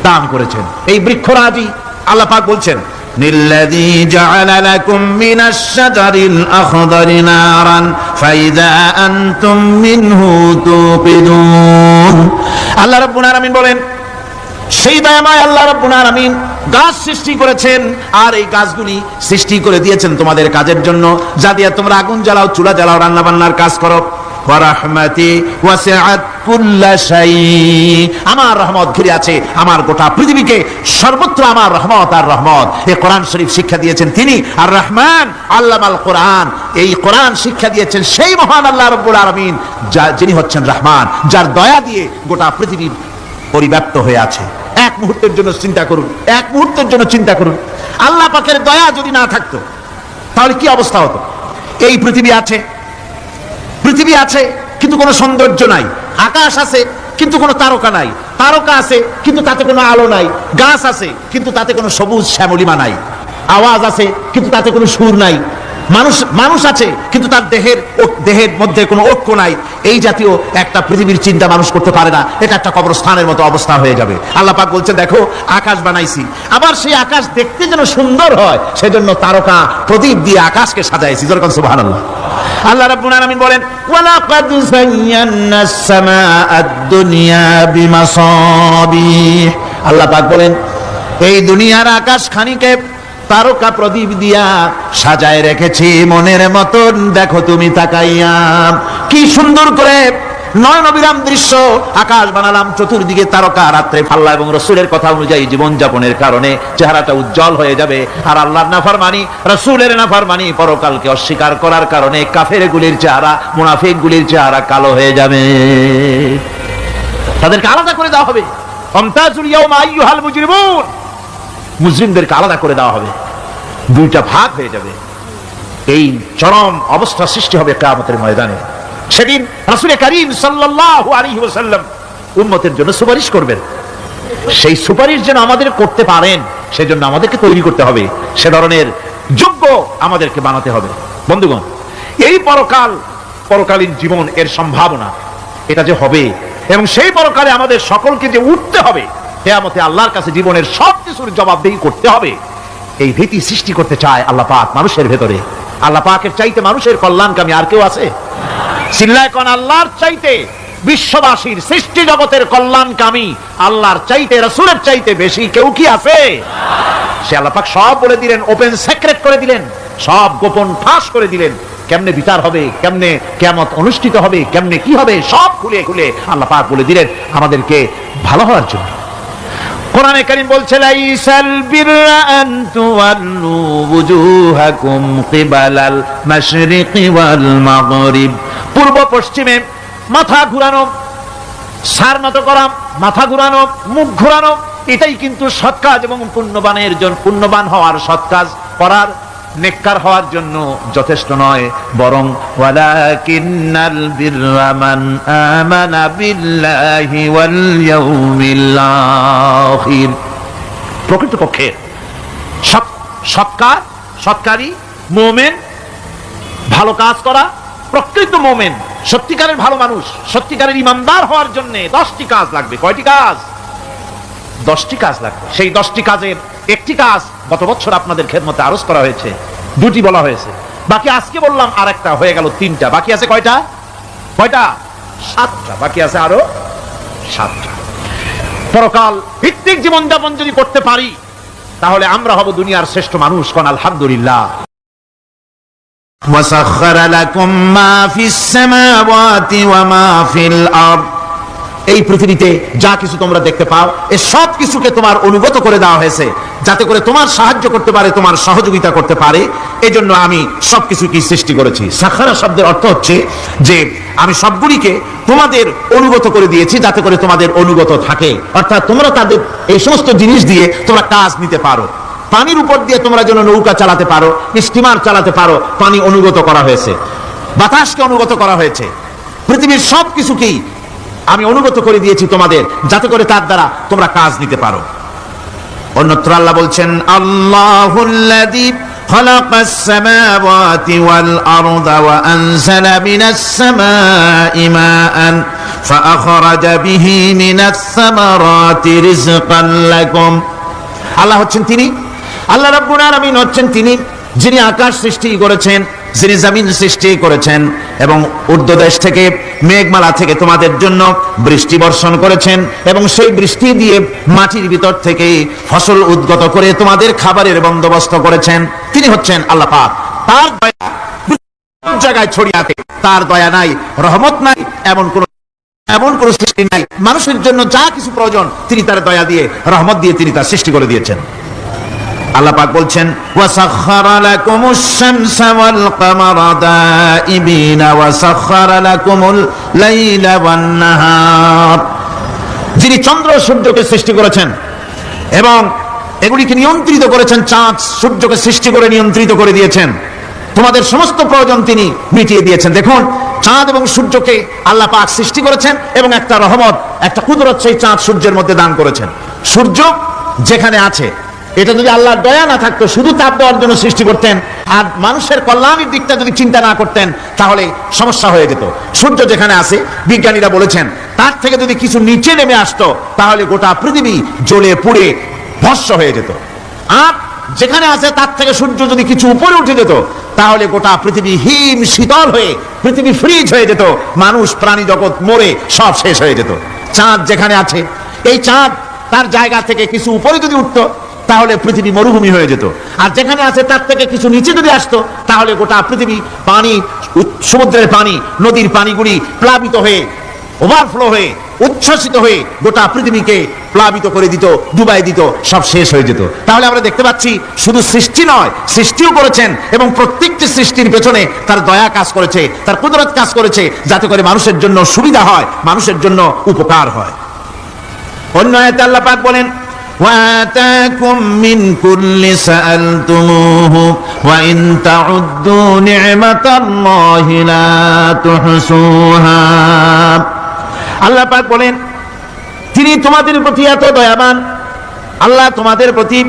দান করেছেন। এই বৃক্ষরাজি আল্লাহ পাক বলছেন, নিল্লাযী জাআলা লাকুম মিনাশ শাজারিল আখদারি নারান ফাইযা আনতুম মিনহু তুকিদুন। আল্লাহ রাব্বুল আলামিন বলেন, সেই দয়াময় আল্লাহ রাব্বুল আলামিন গাছ সৃষ্টি করেছেন, আর এই গাছগুলি সৃষ্টি করে দিয়েছেন তোমাদের কাজের জন্য, যা দিয়ে তোমরা আগুন জ্বালাও, চুলা জ্বালাও, রান্না বান্নার কাজ করো। ওয়া রাহমাতি ওয়াসিআত কুল্লা শাই। আমার রহমত ঘিরে আছে আমার গোটা পৃথিবীকে, সর্বত্র আমার রহমত আর রহমত। এই কোরআন শরীফ শিক্ষা দিয়েছেন তিনি আর রহমান আল্লামাল কোরআন। এই কোরআন শিক্ষা দিয়েছেন সেই মহান আল্লাহ রাব্বুল আলামিন, যিনি হচ্ছেন রহমান, যার দয়া দিয়ে গোটা পৃথিবী পরিব্যাপ্ত হয়ে আছে। এক মুহূর্তের জন্য চিন্তা করুন, এক মুহূর্তের জন্য চিন্তা করুন, আল্লাহ পাকের দয়া যদি না থাকতো তাহলে কি অবস্থা হতো? এই পৃথিবী আছে, পৃথিবী আছে কিন্তু কোনো সৌন্দর্য নাই, আকাশ আছে কিন্তু কোনো তারকা নাই, তারকা আছে কিন্তু তাতে কোনো আলো নাই, গাছ আছে কিন্তু তাতে কোনো সবুজ শ্যামলিমা নাই, আওয়াজ আছে কিন্তু তাতে কোনো সুর নাই, মানুষ আছে কিন্তু তার দেহের মধ্যে কোনো ঐক্য নাই, এই জাতীয় একটা পৃথিবীর চিন্তা মানুষ করতে পারে না। এটা একটা কবরস্থানের মতো অবস্থা হয়ে যাবে। আল্লাহ পাক বলছেন দেখো আকাশ বানাইছি, আবার সেই আকাশ দেখতে যেন সুন্দর হয় সেজন্য তারকা প্রদীপ দিয়ে আকাশকে সাজাইছি। যেরকম সুবহানাল্লাহ। আল্লাহ রাব্বুল আলামিন বলেন ওয়ালাকাদ যায়্যানাস সামাআদ দুনিয়া বিমাসাবিহ। আল্লাহ পাক বলেন এই দুনিয়ার আকাশ খানিকে তারকা প্রদীপ দিয়া সাজায় রেখেছি মনের মতন। দেখো তুমি তাকাইয়া কি সুন্দর করে নয়নবিরাম দৃশ্য আকাশ বানালাম, চতুর্দিকে তারকা, রাত্রে ফাল্লা, এবং রসুলের কথা অনুযায়ী জীবন যাপনের কারণে চেহারাটা উজ্জ্বল হয়ে যাবে। আর আল্লাহর নাফরমানি, রসুলের নাফরমানি, পরকালকে অস্বীকার করার কারণে কাফের গুলির চেহারা, মুনাফিক গুলির চেহারা কালো হয়ে যাবে। তাদেরকে আলাদা করে দেওয়া হবে। আমতাজুল ইয়াওমা আইয়ুহাল মুজরিমুন, মুজরিমদেরকে আলাদা করে দেওয়া হবে, দুইটা ভাগ হয়ে যাবে। এই চরম অবস্থা সৃষ্টি হবে কিয়ামতের ময়দানে। সেদিন রাসূল করিম সাল্লাল্লাহু আলাইহি ওয়াসাল্লাম উম্মতের জন্য সুপারিশ করবেন। সেই সুপারিশ যেন আমাদের করতে পারেন সেজন্য আমাদেরকে তৈরি করতে হবে, সে ধরনের যোগ্য আমাদেরকে বানাতে হবে। বন্ধুগণ, এই পরকালীন জীবন, এর সম্ভাবনা, এটা যে হবে এবং সেই পরকালে আমাদের সকলকে যে উঠতে হবে, কিয়ামতে আল্লাহর কাছে জীবনের সবকিছুর জবাবদিহি করতে হবে, এই ভীতি সৃষ্টি করতে চায় আল্লাহ পাক মানুষের ভেতরে। আল্লাহ পাকের চাইতে মানুষের কল্যাণকামী আর কেউ আছে? চিল্লায় কোন আল্লাহর চাইতে, বিশ্ববাসীর সৃষ্টি জগতের কল্যাণকামী আল্লাহর চাইতে, রাসূলের চাইতে বেশি কেউ কি আছে? সে আল্লাহ পাক সব বলে দিলেন, ওপেন সিক্রেট করে দিলেন, সব গোপন ফাঁস করে দিলেন। কেমনে বিচার হবে, কেমনে কিয়ামত অনুষ্ঠিত হবে, কেমনে কি হবে, সব খুলে খুলে আল্লাহ পাক বলে দিলেন আমাদেরকে ভালো হওয়ার জন্য। কোরআনে কারীম বলছে লাইসাল বিররা আন তুওয়াল্লু ওয়ুজুহাকুম কিবালাল মাশরিকি ওয়াল মাগরিব। পূর্ব পশ্চিমে মাথা ঘুরানো, সার নত করা, মাথা ঘুরানো, মুখ ঘুরানো, এটাই কিন্তু সৎ কাজ এবং পুণ্যবান হওয়ার সৎ কাজ করার, নেককার হওয়ার জন্য যথেষ্ট নয়, বরং ওয়ালাকিন্নাল বিররা মান আমানা বিল্লাহি ওয়াল ইয়াউমিল আখির। প্রকৃতপক্ষে সৎকারী মুমিন, ভালো কাজ করা, প্রকৃত মুমিন, সত্যিকারের ভালো মানুষ, সত্যিকারের ইমানদার হওয়ার জন্য 10টি কাজ লাগবে। কয়টি কাজ? 10টি কাজ লাগবে। সেই 10টি কাজের একটি কাজ গত বছর আপনাদের খেদমতে আরজ করা হয়েছে, 2টি বলা হয়েছে, বাকি আজকে বললাম আর একটা, হয়ে গেল 3টা। বাকি আছে কয়টা? 7টা। বাকি আছে আরো 7টা। পরকাল ভিত্তিক জীবনযাপন যদি করতে পারি তাহলে আমরা হব দুনিয়ার শ্রেষ্ঠ মানুষ। কোন আলহামদুলিল্লাহ। ওয়াসাখখারা লাকুম মা ফিস সামাওয়াতি ওয়া মা ফিল আরদ। এই পৃথিবীতে যা কিছু তোমরা দেখতে পাও, এই সব কিছুকে তোমার অনুগত করে দেওয়া হয়েছে যাতে করে তোমার সাহায্য করতে পারে, তোমার সহযোগিতা করতে পারে। এই জন্য আমি সবকিছুকে সৃষ্টি করেছি। সাখারা শব্দের অর্থ হচ্ছে যে আমি সবগুলিকে তোমাদের অনুগত করে দিয়েছি যাতে করে তোমাদের অনুগত থাকে, অর্থাৎ তোমরা তাদের এই সমস্ত জিনিস দিয়ে তোমরা কাজ নিতে পারো। পানির উপর দিয়ে তোমরা যেন নৌকা চালাতে পারো, স্টিমার চালাতে পারো, পানি অনুগত করা হয়েছে, বাতাসকে অনুগত করা হয়েছে। পৃথিবীর সব কিছুকেই আমি অনুগত করে দিয়েছি তোমাদের যাতে করে তার দ্বারা তোমরা কাজ নিতে পারো। অন্যত্র আল্লাহ বলছেন আল্লাহুল্লাযী খালাকাস সামাওয়াতি ওয়াল আরদা ওয়া আনজালা মিনাস সামাই মাআন ফাআখরাজা বিহি মিনাস সামারাতি রিজকান লাকুম। আল্লাহ হচ্ছেন তিনি, আল্লাহ রাব্বুল আলামিন হচ্ছেন তিনি যিনি আকাশ সৃষ্টি করেছেন, যিনি জমিন সৃষ্টি করেছেন এবং ঊর্ধ্বদেশ থেকে, মেঘমালা থেকে তোমাদের জন্য বৃষ্টি বর্ষণ করেছেন এবং সেই বৃষ্টি দিয়ে মাটির ভিতর থেকে ফসল উদ্গত করে তোমাদের খাবারের বন্দোবস্ত করেছেন। তিনি হচ্ছেন আল্লাহ পাক। তার দয়া জায়গায় ছড়িয়ে আছে, তার দয়া নাই, রহমত নাই, এমন কোন সৃষ্টি নাই। মানুষের জন্য যা কিছু প্রয়োজন তিনি তার দয়া দিয়ে, রহমত দিয়ে তিনি তার সৃষ্টি করে দিয়েছেন। আল্লাহ পাক বলছেন ওয়াসাখখারা লাকুমুশ শামসা ওয়াল কামারা দাইবিনা ওয়াসাখখারা লাকুমুল লাইলা ওয়ান নাহার। যিনি চন্দ্র সূর্যকে সৃষ্টি করেছেন এবং এগুলিকে নিয়ন্ত্রিত করেছেন, চাঁদ সূর্যকে সৃষ্টি করে নিয়ন্ত্রিত করে দিয়েছেন, তোমাদের সমস্ত প্রয়োজন তিনি মিটিয়ে দিয়েছেন। দেখুন, চাঁদ এবং সূর্যকে আল্লাহ পাক সৃষ্টি করেছেন এবং একটা রহমত, একটা কুদরত সেই চাঁদ সূর্যের মধ্যে দান করেছেন। সূর্য যেখানে আছে এটা যদি আল্লাহর দয়া না থাকতো, শুধু তাপ দেওয়ার জন্য সৃষ্টি করতেন আর মানুষের কল্যাণের দিকটা যদি চিন্তা না করতেন, তাহলে সমস্যা হয়ে যেত। সূর্য যেখানে আছে, বিজ্ঞানীরা বলেছেন তার থেকে যদি কিছু নিচে নেমে আসতো, তাহলে গোটা পৃথিবী জ্বলে পুড়ে ভস্ম হয়ে যেত। আর যেখানে আছে তার থেকে সূর্য যদি কিছু উপরে উঠে যেত, তাহলে গোটা পৃথিবী হিম শীতল হয়ে পৃথিবী ফ্রিজ হয়ে যেত, মানুষ প্রাণী জগৎ মরে সব শেষ হয়ে যেত। চাঁদ যেখানে আছে, এই চাঁদ তার জায়গা থেকে কিছু উপরে যদি উঠতো, তাহলে পৃথিবী মরুভূমি হয়ে যেত। আর যেখানে আছে তার থেকে কিছু নিচে যদি আসতো, তাহলে গোটা পৃথিবী পানি, সমুদ্রের পানি, নদীর পানিগুলি প্লাবিত হয়ে, ওভারফ্লো হয়ে, উচ্ছ্বসিত হয়ে গোটা পৃথিবীকে প্লাবিত করে দিত, ডুবাই দিত, সব শেষ হয়ে যেত। তাহলে আমরা দেখতে পাচ্ছি শুধু সৃষ্টি নয়, সৃষ্টিও করেছেন এবং প্রত্যেকটি সৃষ্টির পেছনে তার দয়া কাজ করেছে, তার কুদরত কাজ করেছে, যাতে করে মানুষের জন্য সুবিধা হয়, মানুষের জন্য উপকার হয়। অন্য আয়াতে আল্লাহ পাক বলেন, وآتاكم من كل سألتموه وإن تعدوا نعمة الله لا تحصوها। আল্লাহ পাক বলেন, তিনি তোমাদের প্রতি এত দয়াবান, আল্লাহ তোমাদের প্রতি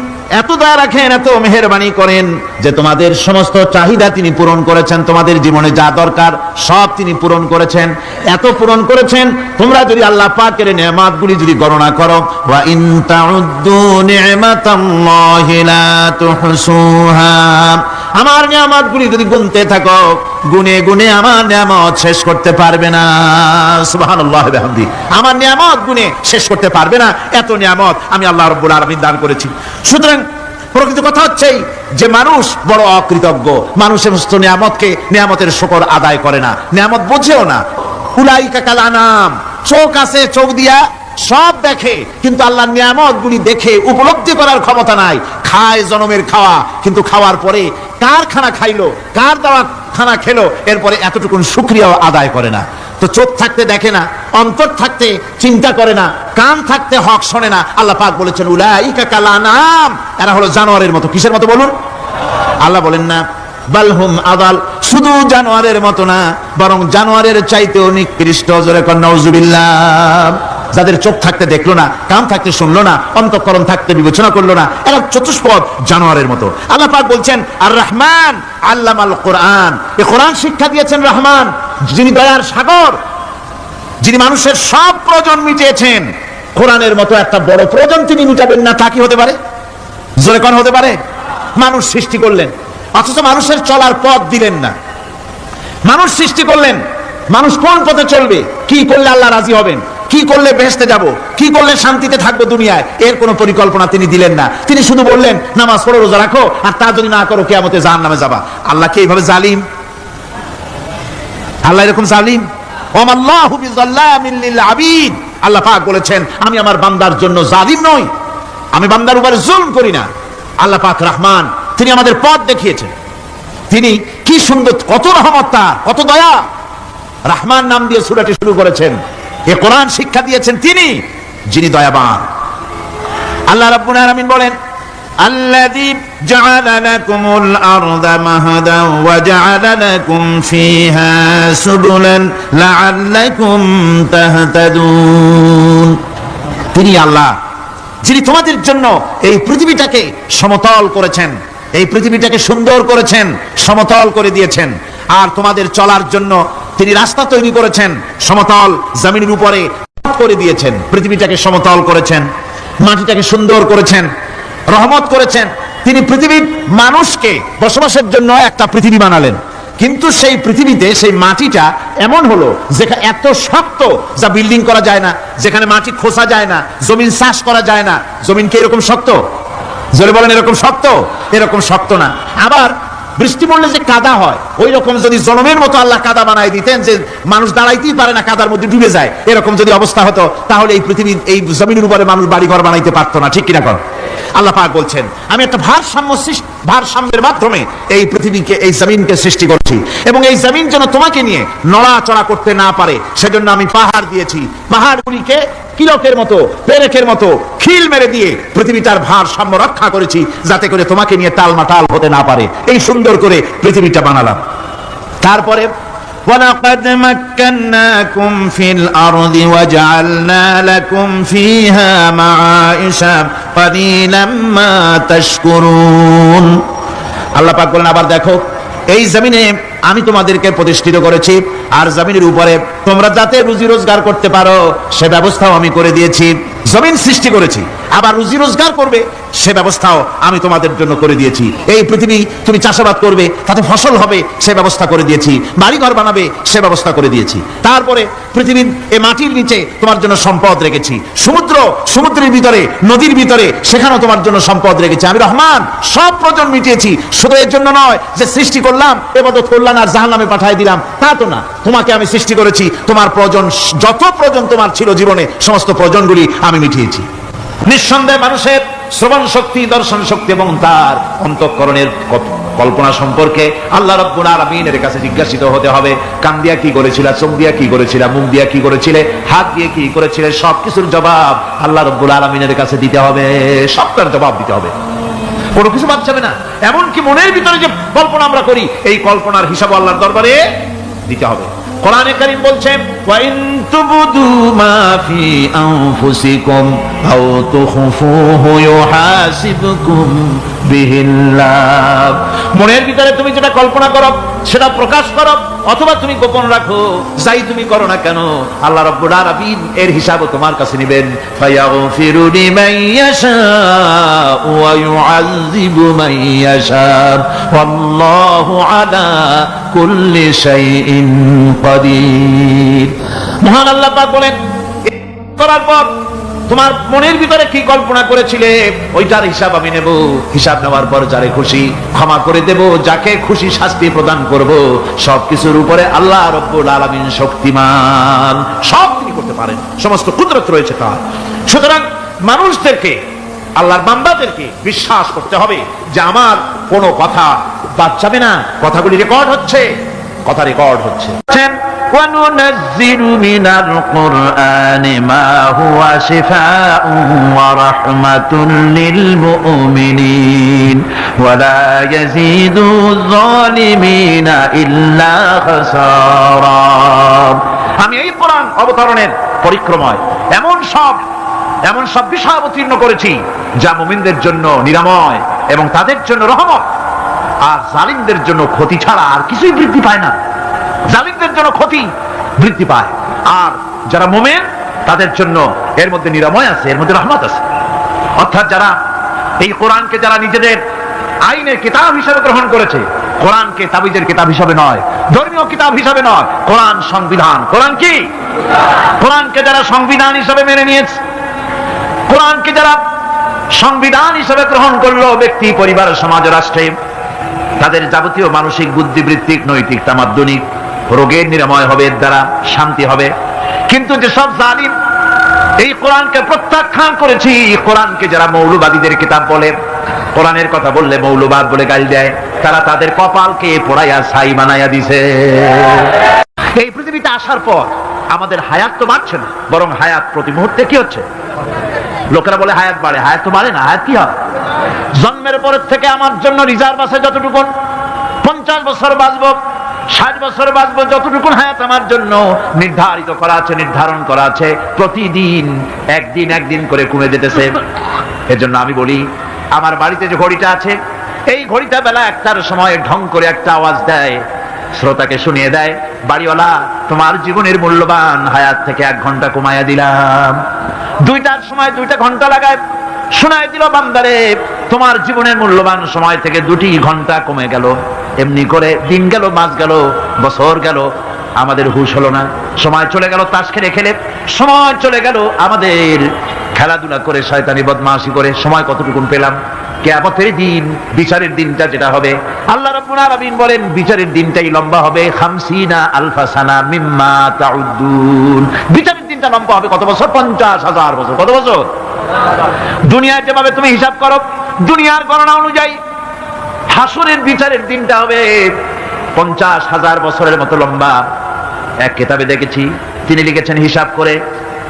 এত দয়া রাখেন, এত মেহেরবানি করেন যে তোমাদের সমস্ত চাহিদা তিনি পূরণ করেছেন। তোমাদের জীবনে যা দরকার সব তিনি পূরণ করেছেন, এত পূরণ করেছেন। তোমরা যদি আল্লাহ পাকের নেয়ামতগুলি যদি গণনা করো, ওয়া ইন তাউদ্দু নি'মাতাল্লাহি লা তুহসুহা, আমার নিয়ামতগুলি যদি গুনতে থাকো, গুনে গুনে আমার নিয়ামত শেষ করতে পারবে না। সুবহানাল্লাহ ওয়া বিহামদি, আমার নিয়ামত গুনে শেষ করতে পারবে না, এত নিয়ামত আমি আল্লাহ রাব্বুল আলামিন দান করেছি। সুতরাং প্রকৃত কথা হচ্ছে যে মানুষ বড় অকৃতজ্ঞ, মানুষ সমস্ত নিয়ামতের শুকর আদায় করে না, নিয়ামত বোঝেও না। উলাইকা কাল আনাম, চোখ আছে, চোখ দিয়া সব দেখে, কিন্তু আল্লাহর নিয়ামতগুলি দেখে উপলব্ধি করার ক্ষমতা নাই। খায় জনমের খাওয়া, কিন্তু খাওয়ার পরে কার খানা খাইলো, কার দেওয়া খানা খেলো, এরপরে এতটুকুন শুকরিয়াও আদায় করে না। তো চোখ থাকতে দেখে না, অন্তর থাকতে চিন্তা করে না, কান থাকতে হক শোনে না। আল্লাহ পাক বলেছেন উলাইকা কাল আনাম, এরা হলো জানোয়ারের মতো। কিসের মতো বলুন? আল্লাহ বলেন না বালহুম আদাল, শুধু জানোয়ারের মতো না, বরং জানোয়ারের চাইতেও নিকৃষ্ট। জোরে কর নাউজুবিল্লাহ। যাদের চোখ থাকতে দেখলো না, কান থাকতে শুনলো না, অন্তঃকরণ থাকতে বিবেচনা করলো না, এরা চতুষ্পদ জানোয়ারের মতো। আল্লাহ পাক বলছেন আর রহমান আল্লামাল কোরআন, এই কোরআন শিক্ষা দিয়েছেন রহমান, যিনি দয়ার সাগর, যিনি মানুষের সব প্রয়োজন মিটিয়েছেন। কোরআনের মতো একটা বড় প্রয়োজন তিনি মিটাবেন না, তা কি হতে পারে? জোরে কোন হতে পারে? মানুষ সৃষ্টি করলেন, অথচ মানুষের চলার পথ দিলেন না। মানুষ সৃষ্টি করলেন, মানুষ কোন পথে চলবে, কি করলে আল্লাহ রাজি হবেন, কি করলে বেহেশতে যাব, কি করলে শান্তিতে থাকবো দুনিয়ায়, এর কোনো পরিকল্পনা তিনি দিলেন না। তিনি শুধু বললেন নামাজ পড়ো, রোজা রাখো, আর তা যদি না করো কিয়ামতে জাহান্নামে যাবা। আল্লাহ কি এইভাবে জালিম? আল্লাহ এরকম জালিম? ওয়ামাল্লাহু বিযাল্লামিল লিল আবিদ, আল্লাহ পাক বলেছেন আমি আমার বান্দার জন্য জালিম নই, আমি বান্দার উপরে জুলম করি না। আল্লাহ পাক রহমান, তিনি আমাদের পথ দেখিয়েছেন। তিনি কি সুন্দর, কত রহমত তার, কত দয়া। রহমান নাম দিয়ে সূরাটি শুরু করেছেন। এই কোরআন শিক্ষা দিয়েছেন তিনি, যিনি দয়াবান। আল্লাহ রাব্বুল আলামিন বলেন আল্লাযী জাআলা লাকুমুল আরদা মাহাদান ওয়া জাআলা লাকুম ফীহা সুবুলান লাআল্লাকুম তাহতাদুন। তিনি আল্লাহ যিনি তোমাদের জন্য এই পৃথিবীটাকে সমতল করেছেন, এই পৃথিবীটাকে সুন্দর করেছেন, সমতল করে দিয়েছেন। আর তোমাদের চলার জন্য তিনি রাস্তা তৈরি করেছেন, সমতল জমিনের উপরে করে দিয়েছেন, পৃথিবীটাকে সমতল করেছেন, মাটিটাকে সুন্দর করেছেন, রহমত করেছেন। তিনি পৃথিবীর মানুষকে বসবাসের জন্য একটা পৃথিবী বানালেন, কিন্তু সেই পৃথিবীতে সেই মাটিটা এমন হলো যেখানে এত শক্ত যা বিল্ডিং করা যায় না, যেখানে মাটি খোসা যায় না, জমিন চাষ করা যায় না। জমিন কি এরকম শক্ত? জোরে বলেন এরকম শক্ত? এরকম শক্ত না। আবার বৃষ্টি পড়লে যে কাদা হয়, ওই রকম যদি জনমের মতো আল্লাহ কাদা বানাই দিতেন যে মানুষ দাঁড়াইতেই পারে না, কাদার মধ্যে ডুবে যায়, এরকম যদি অবস্থা হতো, তাহলে এই পৃথিবীর এই জমিনের উপরে মানুষ বাড়ি ঘর বানাইতে পারতো না। ঠিক কিনা কর? আল্লাহ পাক বলছেন আমি একটা ভারসাম্যের মাধ্যমে এই পৃথিবীকে, এই জমিনকে সৃষ্টি করছি, এবং এই জমিন যেন তোমাকে নিয়ে নড়াচড়া করতে না পারে সেজন্য আমি পাহাড় দিয়েছি। পাহাড়গুলিকে কিলকের মতো, পেরেকের মতো খিল মেরে দিয়ে পৃথিবীটার ভারসাম্য রক্ষা করেছি, যাতে করে তোমাকে নিয়ে টালমাটাল হতে না পারে। এই সুন্দর করে পৃথিবীটা বানালাম। তারপরে وَلَقَدْ مَكَّنَّاكُمْ فِي الْأَرْضِ وَجَعَلْنَا لَكُمْ فِيهَا مَعَائِشَ قليلا ما تشكرون আল্লাহ পাক বলেন আবার দেখো এই জমিনে আমি তোমাদেরকে প্রতিষ্ঠিত করেছি আর জমিনের উপরে তোমরা যাতে রুজি রোজগার করতে পারো সে ব্যবস্থাও আমি করে দিয়েছি জমিন সৃষ্টি করেছি আবার রুজি রোজগার করবে সে ব্যবস্থাও আমি তোমাদের জন্য করে দিয়েছি এই পৃথিবী তুমি চাষাবাদ করবে তাতে ফসল হবে সে ব্যবস্থা করে দিয়েছি বাড়িঘর বানাবে সে ব্যবস্থা করে দিয়েছি তারপরে পৃথিবীর এই মাটির নিচে তোমার জন্য সম্পদ রেখেছি সমুদ্রের ভিতরে নদীর ভিতরে সেখানেও তোমার জন্য সম্পদ রেখেছি আমি রহমান সব প্রয়োজন মিটিয়েছি শুধু এর জন্য নয় যে সৃষ্টি করলাম এবাদত করলাম আর জাহান্নামে পাঠিয়ে দিলাম তা তো না তোমাকে আমি সৃষ্টি করেছি তোমার প্রয়োজন যত প্রয়োজন তোমার ছিল জীবনে সমস্ত প্রয়োজনগুলি আমি মিটিয়েছি নিঃসন্দেহে মানুষের শ্রবণ শক্তি দর্শন শক্তি এবং তার অন্তঃকরণের কল্পনা সম্পর্কে আল্লাহ রাব্বুল আলামিনের কাছে জিজ্ঞাসিত হতে হবে কান দিয়া কি করেছিল চোখ দিয়া কি করেছিল মুখ দিয়া কি করেছিলে হাত দিয়ে কি করেছিলে সবকিছুর জবাব আল্লাহ রাব্বুল আলামিনের কাছে দিতে হবে সবটার জবাব দিতে হবে কোনো কিছু বাদ যাবে না এমনকি মনের ভিতরে যে কল্পনা আমরা করি এই কল্পনার হিসাব আল্লাহর দরবারে দিতে হবে কোরআনে কারীম বলছেন ওয়া ইন তুবদু মা ফি আনফুসিকুম আও তুখফুহু ইউহাসিবকুম বিহিল্লাহ মনের ভিতরে তুমি যেটা কল্পনা করো সেটা প্রকাশ করো অথবা তুমি গোপন রাখো যাই তুমি করো না কেন আল্লাহ রাব্বুল আলামিন এর হিসাবও তোমার কাছে নেবেন ফায়াগফিরু লিমান ইয়াশা ওয়া ইউআযযিবু মান ইয়াশা ওয়াল্লাহু আলা কুল্লি শাইইন কাদির মহান আল্লাহ পাক বলেন করার পর তোমার মনের ভিতরে কি কল্পনা করেছিলে ওইটার হিসাব আমি নেব হিসাব নেওয়ার পর যারে খুশি ক্ষমা করে দেব যাকে খুশি শাস্তি প্রদান করব সবকিছুর উপরে আল্লাহ রাব্বুল আলামিন শক্তিমান সব তিনি করতে পারেন সমস্ত কুদরত রয়েছে তার সুতরাং মানুষদেরকে আল্লাহর বান্দাদেরকে বিশ্বাস করতে হবে যে আমার কোনো কথা বাদ যাবে না কথাগুলি রেকর্ড হচ্ছে কথা রেকর্ড হচ্ছে وَنُنَزِّلُ مِنَ الْقُرْآنِ مَا هُوَ شِفَاءٌ وَرَحْمَةٌ لِلْمُؤْمِنِينَ وَلَا يَزِيدُ الظَّالِمِينَ إِلَّا خَسَارًا আমি এই কোরআন অবতরণের পরিক্রমায় এমন সব বিষয় অবতীর্ণ করেছি যা মুমিনদের জন্য নিরাময় এবং তাদের জন্য রহমত আর জালিমদের জন্য ক্ষতি ছাড়া আর কিছুই বৃদ্ধি পায় না জালিমদের জন্য ক্ষতি বৃদ্ধি পায় আর যারা মুমিন তাদের জন্য এর মধ্যে নিরাময় আছে এর মধ্যে রহমত আছে অর্থাৎ যারা এই কোরআনকে যারা নিজেদের আইনের কিতাব হিসেবে গ্রহণ করেছে কোরআনকে তাবিজের কিতাব হিসেবে নয় ধর্মীয় কিতাব হিসেবে নয় কোরআন সংবিধান কোরআন কি কোরআনকে যারা সংবিধান হিসেবে মেনে নিয়েছে কোরআনকে যারা সংবিধান হিসেবে গ্রহণ করলো ব্যক্তি পরিবার সমাজ রাষ্ট্রে তাদের যাবতীয় মানসিক বুদ্ধিবৃত্তিক নৈতিক তামাদ্দুনিক রোগের নিরাময় হবে এর দ্বারা শান্তি হবে কিন্তু যেসব জালিম এই কোরআনকে প্রত্যাখ্যান করেছি কোরআনকে যারা মৌলবাদীদের কিতাব বলে কোরআনের কথা বললে মৌলবাদ বলে গালি দেয় তারা তাদের কপালকে পোড়াইয়া ছাই বানাইয়া দিছে এই পৃথিবীতে আসার পর আমাদের হায়াত তো বাড়ছে না বরং হায়াত প্রতি মুহূর্তে কি হচ্ছে লোকেরা বলে হায়াত বাড়ে হায়াত তো বাড়ে না হায়াত কি হয় জন্মের পরের থেকে আমার জন্য রিজার্ভ আছে যতটুকু 50 বছর বাঁচবো 60 বছর বাঁচবো যতটুকু হায়াত আমার জন্য নির্ধারিত করা আছে নির্ধারণ করা আছে প্রতিদিন একদিন করে কমে যেতেছে এজন্য আমি বলি আমার বাড়িতে যে ঘড়িটা আছে এই ঘড়িটা বেলা 1টার সময় ঢং করে একটা আওয়াজ দেয় শ্রোতাকে শুনিয়ে দেয় বাড়িওয়ালা তোমার জীবনের মূল্যবান হায়াত থেকে 1 ঘন্টা কমাইয়া দিলাম 2টার সময় 2টা ঘন্টা লাগায় শোনায় দিল বান্দারে তোমার জীবনের মূল্যবান সময় থেকে 2টি ঘন্টা কমে গেল এমনি করে দিন গেল মাস গেল বছর গেল আমাদের হুঁশ হলো না সময় চলে গেল তাস খেলে খেলে সময় চলে গেল আমাদের খেলাধুলা করে শয়তানি বদমাশি করে সময় কতটুকু পেলাম কিয়ামতের দিন বিচারের দিনটা যেটা হবে আল্লাহ রাব্বুল আলামিন বলেন বিচারের দিনটাই লম্বা হবে 50 আলফা সানা মিম্মা তাউদ্দুন বিচারের দিনটা লম্বা হবে কত বছর 50,000 বছর কত বছর দুনিয়ায় যেভাবে তুমি হিসাব করো দুনিয়ার গণনা অনুযায়ী হাসরের বিচারের দিনটা হবে 50,000 বছরের মতো লম্বা এক কিতাবে দেখেছি তিনি লিখেছেন হিসাব করে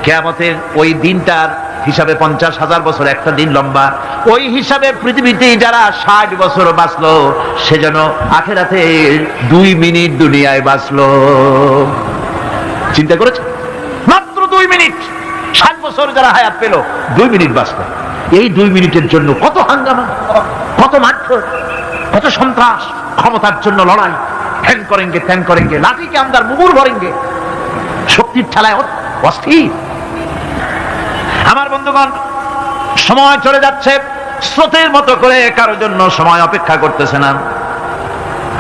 কিয়ামতের ওই দিনটার হিসাবে 50,000 বছর একটা দিন লম্বা ওই হিসাবে পৃথিবীতে যারা 60 বছর বাঁচলো সেজন্য আখিরাতে 2 মিনিট দুনিয়ায় বাঁচলো চিন্তা করেছে মাত্র 2 মিনিট 60 বছর যারা হায়াত পেল 2 মিনিট বাঁচলো এই 2 মিনিটের জন্য কত হাঙ্গামা, কত মারধর, কত সন্ত্রাস, ক্ষমতার জন্য লড়াই, ধ্যান করেঙ্গে ত্যান করেঙ্গে, লাঠিকে আমদার মুগুর ভরেঙ্গে, শক্তির ঠেলায় অস্থির। আমার বন্ধুগণ, সময় চলে যাচ্ছে, স্রোতের মতো করে কারোর জন্য সময় অপেক্ষা করতেছে না।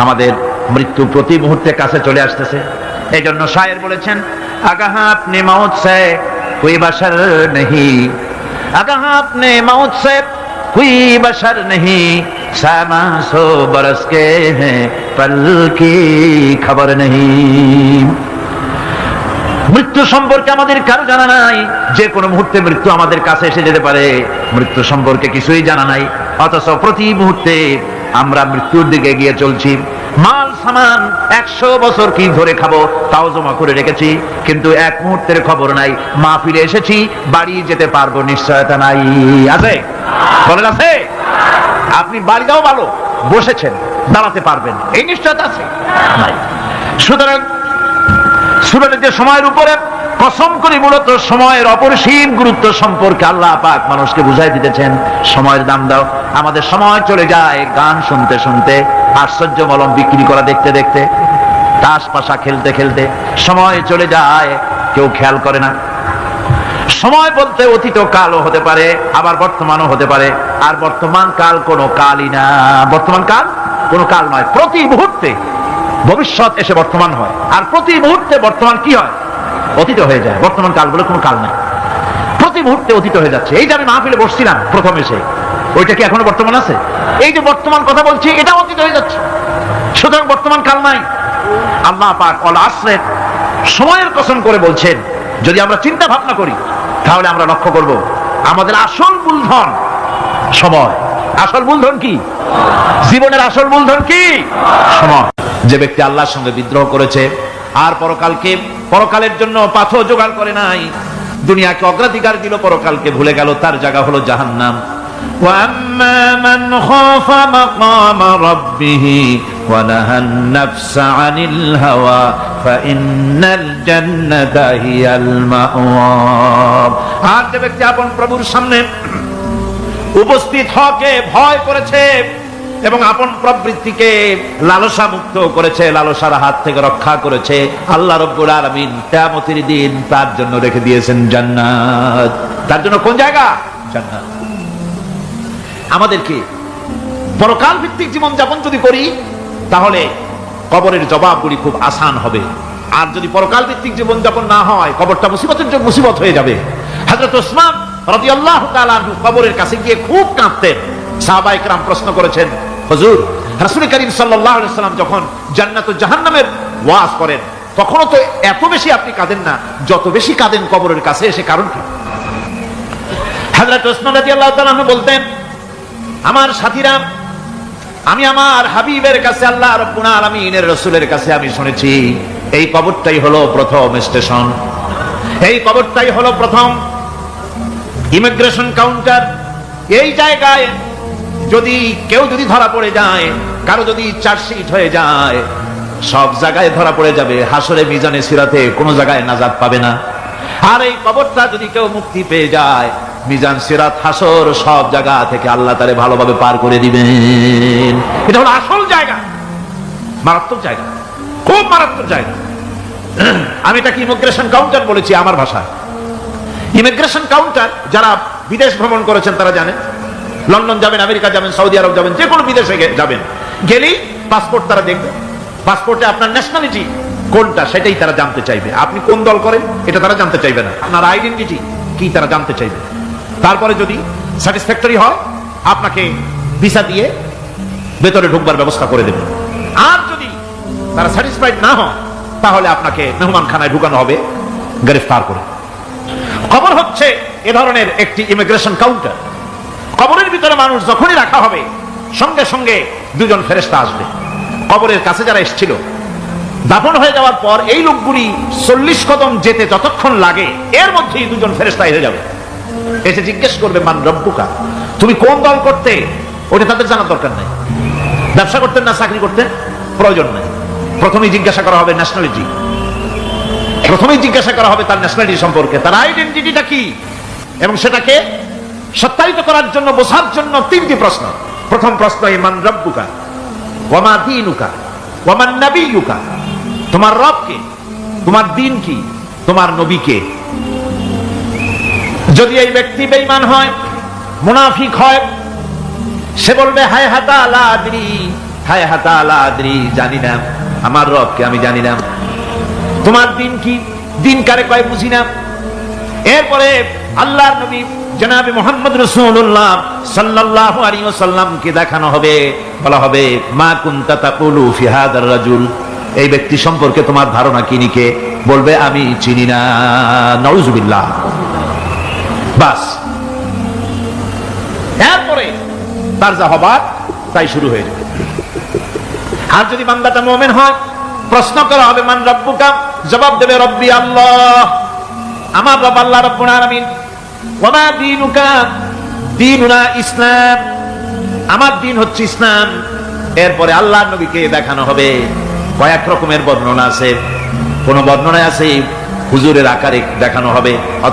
আমাদের মৃত্যু প্রতি মুহূর্তে কাছে চলে আসতেছে। এই জন্য শায়ের বলেছেন, আগাহা আপনি মৌত সে কোই বশর নেহি, আগাহা আপনি মৌত সে কোই বশর নেহি, সামা সো বরস কে হ্যাঁ পল কি খবর নেহি। মৃত্যু সম্পর্কে আমাদের কারো জানা নাই, যে কোনো মুহূর্তে মৃত্যু আমাদের কাছে এসে যেতে পারে, মৃত্যু সম্পর্কে কিছুই জানা নাই। অথচ প্রতি মুহূর্তে আমরা মৃত্যুর দিকে এগিয়ে চলছি। মাল সামান 100 বছর কি ধরে খাবো তাও জমা করে রেখেছি, কিন্তু এক মুহূর্তের খবর নাই। মা ফিরে এসেছি, বাড়ি যেতে পারবো নিশ্চয়তা নাই। আছে? বলেন আছে? আপনি বাড়িটাও ভালো, বসেছেন, দাঁড়াতে পারবেন, এই নিশ্চয়তা আছে নাই। সুতরাং সুরাতে যে সময়ের উপরে কসম করে মূলত সময়ের অপরিসীম গুরুত্ব সম্পর্কে আল্লাহ পাক মানুষকে বুঝাই দিতেছেন। সময়ের দাম দাও। আমাদের সময় চলে যায় গান শুনতে শুনতে, আশ্চর্য মলম বিক্রি করা দেখতে দেখতে, তাস পাশা খেলতে খেলতে। সময় চলে যায়, কেউ খেয়াল করে না। সময় বলতে অতীত কালও হতে পারে, আবার বর্তমানও হতে পারে। আর বর্তমান কাল কোনো কালই না, বর্তমান কাল কোনো কাল নয়। প্রতি মুহূর্তে ভবিষ্যৎ এসে বর্তমান হয়, আর প্রতি মুহূর্তে বর্তমান কি হয়? অতীত হয়ে যায়। বর্তমান কাল বলে কোনো কাল নাই, প্রতি মুহূর্তে অতীত হয়ে যাচ্ছে। এই যে আমি মাহফিলে বসছিলাম প্রথম এসে, ওইটা কি এখনো বর্তমান আছে? এই যে বর্তমান কথা বলছি, এটা অতীত হয়ে যাচ্ছে। সুতরাং বর্তমান কাল নাই। আল্লাহ পাক ওয়াল আসরের সময়ের কসম করে বলছেন। যদি আমরা চিন্তা ভাবনা করি তাহলে আমরা লক্ষ্য করব আমাদের আসল মূলধন সময়। আসল মূলধন কি? জীবনের আসল মূলধন কি? সময়। যে ব্যক্তি আল্লাহর সঙ্গে বিদ্রোহ করেছে আর পরকালের জন্য পাথর জোগাড় করে নাই, দুনিয়াকে অগ্রাধিকার দিল, পরকালকে ভুলে গেল, তার জায়গা হলো জাহান্নাম। وَأَمَّا مَنْ خَافَ مَقَامَ رَبِّهِ وَنَهَى النَّفْسَ عَنِ الْهَوَى فَإِنَّ الْجَنَّةَ هِيَ الْمَأْوَى। আর যে ব্যক্তি আপন প্রভুর সামনে উপস্থিত হকে ভয় করেছে এবং আপন প্রবৃত্তিকে লালসা মুক্ত করেছে, লালসার হাত থেকে রক্ষা করেছে, আল্লাহ রাব্বুল আলামিন কিয়ামতের দিন তার জন্য রেখে দিয়েছেন জান্নাত। তার জন্য কোন জায়গা? জান্নাত। আমাদেরকে পরকাল ভিত্তিক জীবন যাপন যদি করি তাহলে কবরের জবাবগুলি খুব আসান হবে। আর যদি পরকাল ভিত্তিক জীবন যাপন না হয়, কবরটা মুসিবতের জন্য মুসিবত হয়ে যাবে। হযরত ওসমান রাদিয়াল্লাহু তাআলা আনহু কবরের কাছে গিয়ে খুব কাঁদতেন। সাহাবায়ে কেরাম প্রশ্ন করেছেন, হুজুর, রাসূল করিম সাল্লাল্লাহু আলাইহি ওয়াসাল্লাম যখন জান্নাত ও জাহান্নামের ওয়াজ করেন তখনও তো এত বেশি আপনি কাঁদেন না, যত বেশি কাঁদেন কবরের কাছে এসে, কারণ কি? হযরত ওসমান রাদিয়াল্লাহু তাআলা আনহু বলতেন, আমার সাথীরা, আমি আমার হাবিবের কাছে, আল্লাহ রাব্বুল আলামিনের রাসূলের কাছে আমি শুনেছি এই কবরটাই হলো প্রথম স্টেশন, এই কবরটাই হলো প্রথম ইমিগ্রেশন কাউন্টার। এই জায়গায় যদি কেউ ধরা পড়ে যায়, কারো যদি চার্জশিট হয়ে যায়, সব জায়গায় ধরা পড়ে যাবে। হাসরে মিজানে সিরাতে কোনো জায়গায় নাজাত পাবে না। আর এই কবরটা যদি কেউ মুক্তি পেয়ে যায়, মিজান সিরাত হাসর সব জায়গা থেকে আল্লাহ তারে ভালোভাবে পার করে দিবেন। এটা হলো আসল জায়গা, মারাত্মক জায়গা, খুব মারাত্মক জায়গা। আমি এটাকে ইমিগ্রেশন কাউন্টার বলেছি আমার ভাষায়। ইমিগ্রেশন কাউন্টার যারা বিদেশ ভ্রমণ করেছেন তারা জানেন। লন্ডন যাবেন, আমেরিকা যাবেন, সৌদি আরব যাবেন, যে কোনো বিদেশে যাবেন, গেলেই পাসপোর্ট তারা দেখবে। পাসপোর্টে আপনার ন্যাশনালিটি কোনটা সেটাই তারা জানতে চাইবে। আপনি কোন দল করেন এটা তারা জানতে চাইবে না, আপনার আইডেন্টিটি কি তারা জানতে চাইবে। তারপরে যদি স্যাটিসফ্যাক্টরি হয় আপনাকে ভিসা দিয়ে ভেতরে ঢুকবার ব্যবস্থা করে দেবে। আর যদি তারা স্যাটিসফাইড না হয় তাহলে আপনাকে মেহমানখানায় ঢুকানো হবে গ্রেফতার করে। কবর হচ্ছে এ ধরনের একটি ইমিগ্রেশন কাউন্টার। কবরের ভিতরে মানুষ যখনই রাখা হবে সঙ্গে সঙ্গে দুজন ফেরেশতা আসবে। কবরের কাছে যারা এসেছিল দাফন হয়ে যাওয়ার পর এই লোকগুলি 40 কদম যেতে যতক্ষণ লাগে এর মধ্যেই দুজন ফেরেশতা এসে যাবে, এসে জিজ্ঞেস করবে, মান রব্বুকা, তুমি কোন দল করতে? ওটা তাদের জানার দরকার নাই। ব্যবসা করতেন না চাকরি করতেন, প্রয়োজন নাই। প্রথমেই জিজ্ঞাসা করা হবে ন্যাশনালিটি, প্রথমেই জিজ্ঞাসা করা হবে তার ন্যাশনালিটি সম্পর্কে, তার আইডেন্টিটিটা কি, এবং সেটাকে সত্যায়িত করার জন্য, বোঝার জন্য তিনটি প্রশ্ন। প্রথম প্রশ্ন, মান রব্বুকা ওয়া মা দীনুকা ওয়া মান নাবিয়্যুকা, তোমার রব কে, তোমার দ্বীন কি, তোমার নবী কে। যদি এই ব্যক্তি বেঈমান হয়, মুনাফিক হয়, সে বলবে হায় হাতা লা আদরি, হায় হাতা লা আদরি, জানি না আমার রবকে, আমি জানি না। তোমার দিন কি, দিন কারে কয় বুঝি না। এরপরে আল্লাহর নবী জনাবে মুহাম্মদ রাসূলুল্লাহ সাল্লাল্লাহু আলাইহি ওয়াসাল্লামকে দেখানো হবে, বলা হবে মা কুনতা তাকুলু ফি হাদার রাজুল, এই ব্যক্তি সম্পর্কে তোমার ধারণা কি নিকে, বলবে আমি চিনি না। নাউযুবিল্লাহ। বাস, এরপরে তার যা হবার তাই শুরু হয়ে যাবে। আর যদি বান্দাটা মুমিন হয়, প্রশ্ন করা হবে মান রব্বুকা, জবাব দেবে রব্বি আল্লাহ, আমার রব আল্লাহ রাব্বুল আলামিন। ওয়া মা দীনুকা, দীনুনা ইসলাম, আমার দিন হচ্ছে ইসলাম। এরপরে আল্লাহর নবীকে দেখানো হবে। কয়েক রকমের বর্ণনা আছে, কোন বর্ণনায় আছে হুজুরের আকারে দেখানো হবে, অথবা